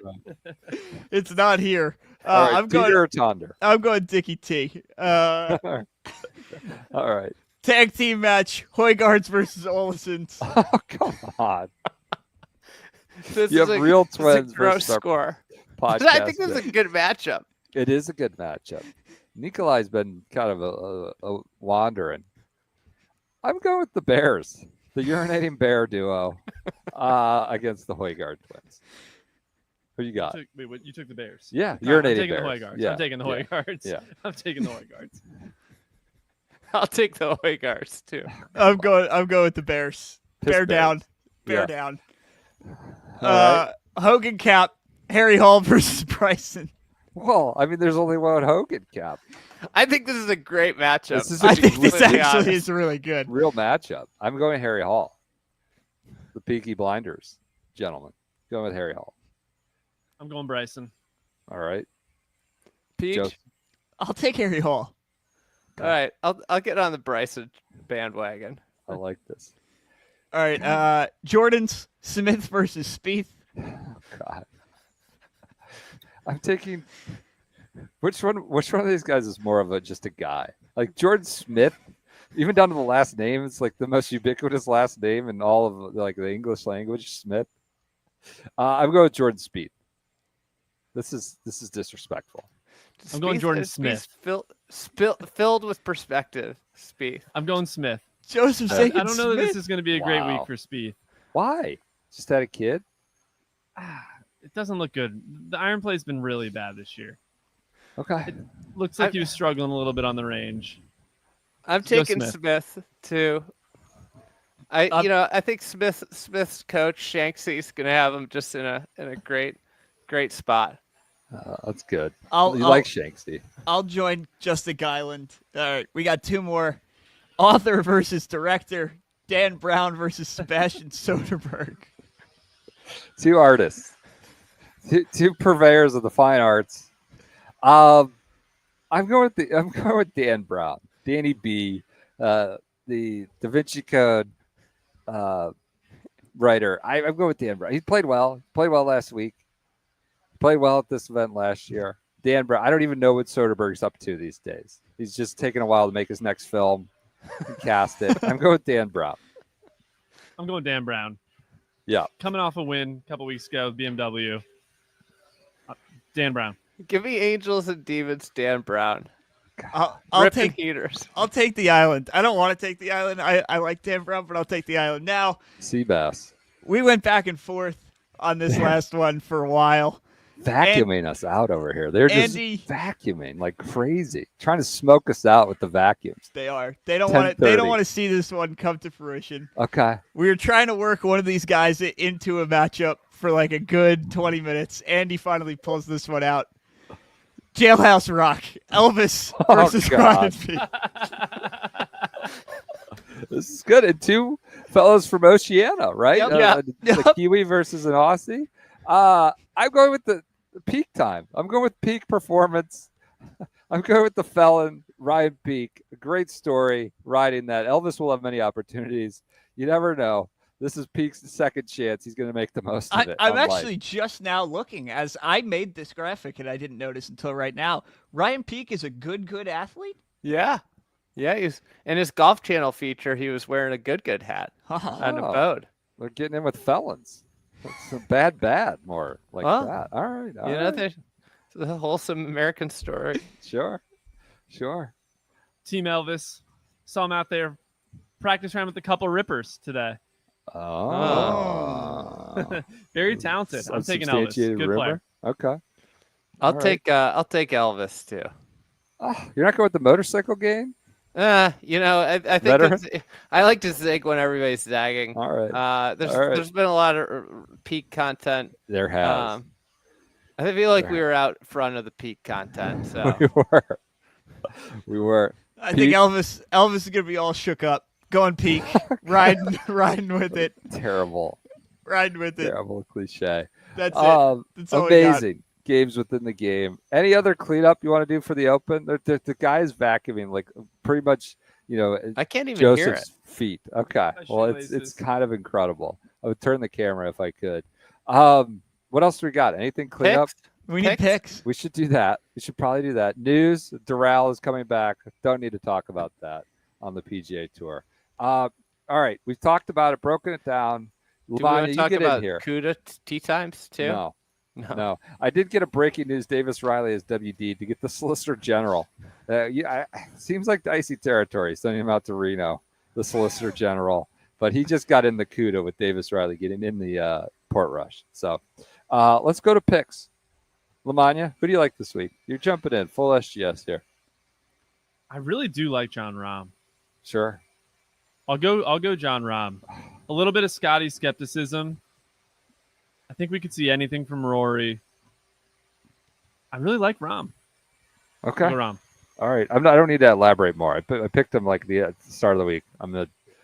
It's not here. All right, I'm Teeter going. or Tonder. I'm going Dickie T. All right. Tag team match: Hoygaards versus Olisons. Oh, come on. This You is have a- real this is a twins gross versus our score. Podcast. I think this is a good matchup. It is a good matchup. Nikolai's been kind of a wandering. I'm going with the Bears, the urinating bear duo, against the Hoygaard twins. Who you got? You took the Bears. Yeah, No, I'm urinating taking bears. the Hoygaards. Yeah, I'm taking the yeah, Hoygaards. yeah. I'm taking the Hoygaards. I'll take the Hoygaards too. I'm going with the Bears. Piss Bear Bears. down. Bear Yeah. down. All right. Hogan Cap, Harry Hall versus Bryson. Well, I mean, there's only one Hogan cap. I think this is a great matchup. This is I a think this completely actually honest. is really good. real matchup. I'm going Harry Hall. The Peaky Blinders, gentlemen. Going with Harry Hall. I'm going Bryson. All right. Peach. Joe- I'll take Harry Hall. All right, I'll get on the Bryson bandwagon. I like this. All right, Jordan's Smith versus Spieth. God. I'm taking which one of these guys is more of just a guy? Like Jordan Smith, even down to the last name, it's like the most ubiquitous last name in all of like the English language, Smith. I'm going with Jordan Spieth. This is disrespectful. I'm going Jordan Smith. Filled with perspective, Spieth. I'm going Smith. Joseph I saying don't know that Smith. this is going to be a great Wow. week for Spieth. Why? Just had a kid? It doesn't look good. The iron play's been really bad this year. Okay. Looks like he was struggling a little bit on the range. I'm Go taking Smith. Smith too. I think Smith's coach Shanksy's gonna have him just in a great spot. That's good. I'll- You I'll- like Shanksy. I'll join Justin Guyland. All right, we got two more. Author versus director. Dan Brown versus Sebastian Soderbergh. Two artists. Two purveyors of the fine arts. I'm going with Dan Brown. Danny B, the Da Vinci Code writer. I'm going with Dan Brown. He played well. Played well last week. Played well at this event last year. Dan Brown. I don't even know what Soderbergh's up to these days. He's just taking a while to make his next film and cast it. I'm going with Dan Brown. I'm going Dan Brown. Yeah. Coming off a win a couple weeks ago with BMW. Dan Brown. Give me Angels and Demons, Dan Brown. I'll Ripping take heaters. I'll take the island. I don't want to take the island. I like Dan Brown, but I'll take the island. Now, Seabass. we went back and forth on this last one for a while. Vacuuming us out over here. They're just Andy- vacuuming like crazy, trying to smoke us out with the vacuums. They are. They don't want to. They 10:30. don't want to see this one come to fruition. Okay. We were trying to work one of these guys into a matchup for like a good 20 minutes. Andy finally pulls this one out. Jailhouse Rock, Elvis Oh, versus God. Ryan Peake. This is good. And two fellows from Oceania, right? Yep. The Kiwi versus an Aussie. I'm going with the peak time. I'm going with peak performance. I'm going with the felon, Ryan Peake. A great story riding that. Elvis will have many opportunities. You never know. This is Peake's second chance. He's going to make the most of it. I'm on life. actually just now looking as I made this graphic and I didn't notice until right now. Ryan Peake is a good athlete. Yeah. He's in his Golf Channel feature. He was wearing a good hat on a Oh. boat. They're getting in with felons. It's a bad, more like Well, that. All right. all You know, right. there's a wholesome American story. Sure. Team Elvis. Saw him out there practice around with a couple rippers today. Oh. Very talented. I'm taking Elvis. Unsubstantiated Good rumor. player. Okay. I'll All take Elvis too. Oh, you're not going with the motorcycle game? I think Veteran? I like to zig when everybody's zagging. All right. There's All right. there's been a lot of peak content. There has. I feel like There we were out front of the peak content. So We were. I think Peake? Elvis is gonna be all shook up, going Peake, riding with it, Terrible That's cliche. it. That's all we got. Amazing games within the game. Any other cleanup you want to do for the Open? The guy's vacuuming like pretty much, I can't even hear it. Joseph's feet. Okay. Well, it's shoelaces. kind of incredible. I would turn the camera if I could. What else do we got? Anything clean up? Picks? We need picks. We should do that. We should probably do that. News, Doral is coming back. Don't need to talk about that on the PGA Tour. All right. We've talked about it, broken it down. Do we want Lavanya, to you talk get about in here. CUDA tee times too? No. I did get a breaking news. Davis Riley is WD to get the Solicitor General. Seems like dicey territory sending him out to Reno, the Solicitor General. But he just got in the CUDA with Davis Riley getting in the Portrush. So let's go to picks. Lamanya, who do you like this week? You're jumping in full SGS here. I really do like John Rahm. Sure. I'll go John Rahm. A little bit of Scottie skepticism. I think we could see anything from Rory. I really like Rahm. Okay. I'll go Rahm. All right. I don't need to elaborate more. I picked him like the start of the week.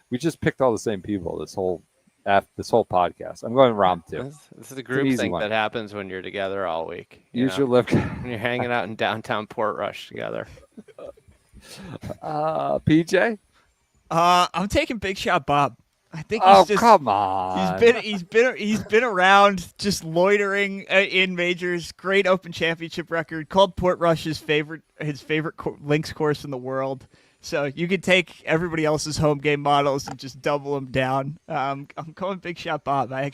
We just picked all the same people this whole after this whole podcast. I'm going Rom too. This is the group easy thing one. that happens when you're together all week. Use your live. When you're hanging out in downtown Portrush together. PJ. I'm taking Big Shot Bob. I think Come on. He's been around just loitering in majors. Great Open Championship record. Called Portrush his favorite links course in the world. So you could take everybody else's home game models and just double them down. I'm going Big Shot Bob. I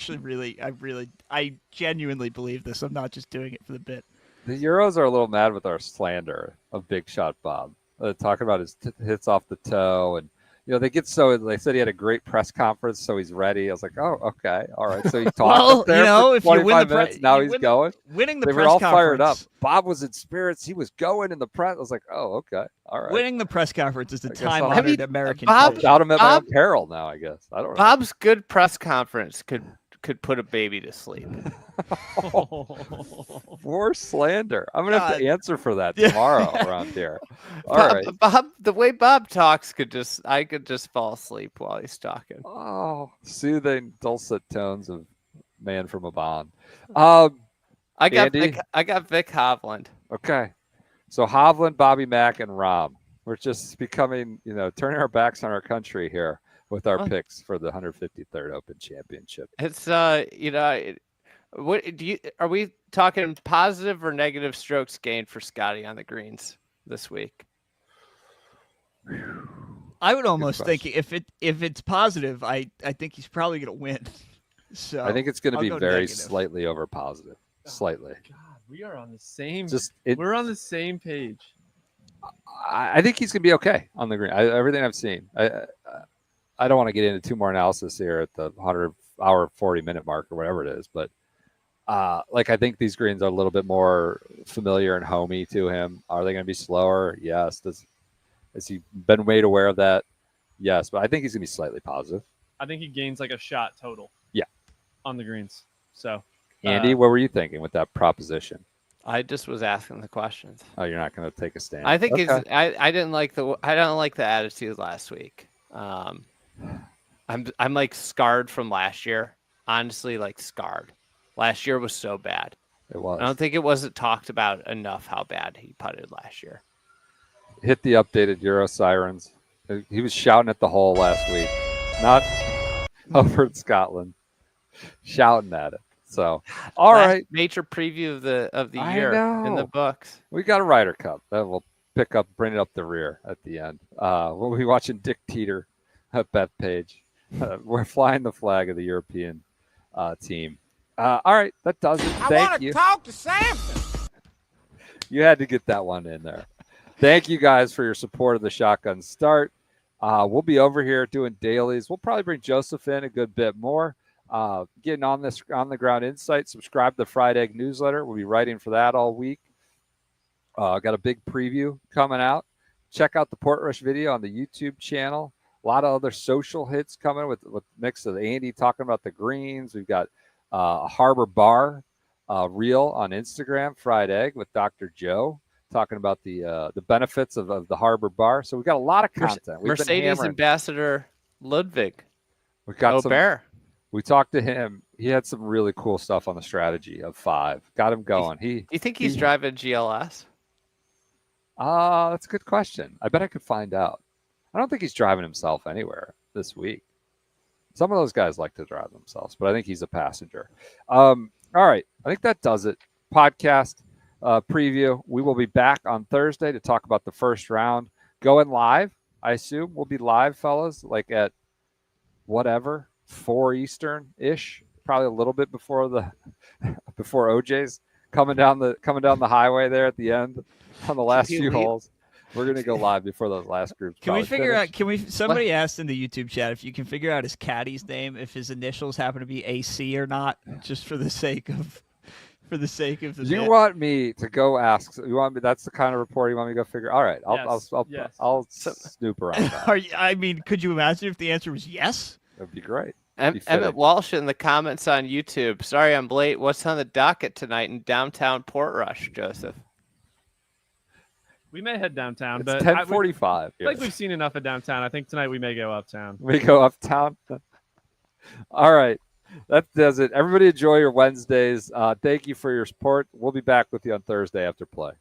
genuinely believe this. I'm not just doing it for the bit. The Euros are a little mad with our slander of Big Shot Bob. Talking about his hits off the toe, and they said he had a great press conference, so he's ready. I was like, oh, okay, all right. So he talked there for 25 minutes. Now he's going. Winning the they press were all conference. fired up. Bob was in spirits. He was going in the press. I was like, oh, okay, all right. Winning the press conference is the guess I'll- time-honored American. Bob- tradition. Out him at my own peril now, I guess. I don't know. Bob's good press conference could put a baby to sleep. More slander. I'm gonna have to answer for that Yeah. tomorrow around here. All right. Bob, the way Bob talks I could just fall asleep while he's talking. Oh, soothing, dulcet tones of man from a bond. I got Andy? Vic Hovland. Okay. So Hovland, Bobby Mack, and Rom. We're just becoming, turning our backs on our country here with our picks for the 153rd Open Championship. It's are we talking positive or negative strokes gained for Scottie on the greens this week? I would almost think if it's positive, I think he's probably going to win. So I think it's going to I'll be go very negative. slightly over positive. Slightly. God, we are on the same. We're We're on the same page. I think he's going to be okay on the green. Everything I've seen. I don't want to get into two more analysis here at the 100-hour, 40-minute mark or whatever it is, but I think these greens are a little bit more familiar and homey to him. Are they going to be slower? Yes. Has he been made aware of that? Yes, but I think he's going to be slightly positive. I think he gains like a shot total. Yeah. On the greens. So, Andy, what were you thinking with that proposition? I just was asking the questions. Oh, you're not going to take a stand. I think Okay. I don't like the attitude last week. I'm like scarred from last year. Honestly, like scarred. Last year was so bad. It was. I don't think it wasn't talked about enough how bad he putted last year. Hit the updated Euro sirens. He was shouting at the hole last week, not over in Scotland, shouting at it. So, all right, Major preview of the I year in the know. books. We got a Ryder Cup that will bring it up the rear at the end. We'll be watching Dick Teeter at Bethpage. We're flying the flag of the European team. All right, that does it. Thank you. talk to Samson. You had to get that one in there. Thank you guys for your support of the Shotgun Start. We'll be over here doing dailies. We'll probably bring Joseph in a good bit more. Getting on the ground insight. Subscribe to the Fried Egg newsletter. We'll be writing for that all week. Got a big preview coming out. Check out the Portrush video on the YouTube channel. A lot of other social hits coming with mix of Andy talking about the greens. We've got a Harbor Bar reel on Instagram, Fried Egg with Dr. Joe, talking about the benefits of the Harbor Bar. So we've got a lot of content. We've been Mercedes hammering. Ambassador Ludwig. We've got some. Bear. We talked to him. He had some really cool stuff on the strategy of 5. Got him going. Do you think he's driving GLS? That's a good question. I bet I could find out. I don't think he's driving himself anywhere this week. Some of those guys like to drive themselves, but I think he's a passenger. All right. I think that does it. Podcast preview. We will be back on Thursday to talk about the first round. Going live, I assume. We'll be live, fellas, like at whatever, 4 Eastern-ish. Probably a little bit before before OJ's coming down the highway there at the end on the last few holes. We're gonna go live before those last groups. Can we figure finish. out? Somebody asked in the YouTube chat if you can figure out his caddy's name, if his initials happen to be AC or not, just for the sake of the. You bit. want me to go ask? You want me? That's the kind of report you want me to go figure. All right, I'll snoop around. That. Could you imagine if the answer was yes? That'd be great. Emmett Walsh in the comments on YouTube. Sorry I'm late. What's on the docket tonight in downtown Portrush, Joseph? We may head downtown, It's but 10:45. I think we've seen enough of downtown. I think tonight we may go uptown. We go uptown. All right. That does it. Everybody enjoy your Wednesdays. Thank you for your support. We'll be back with you on Thursday after play.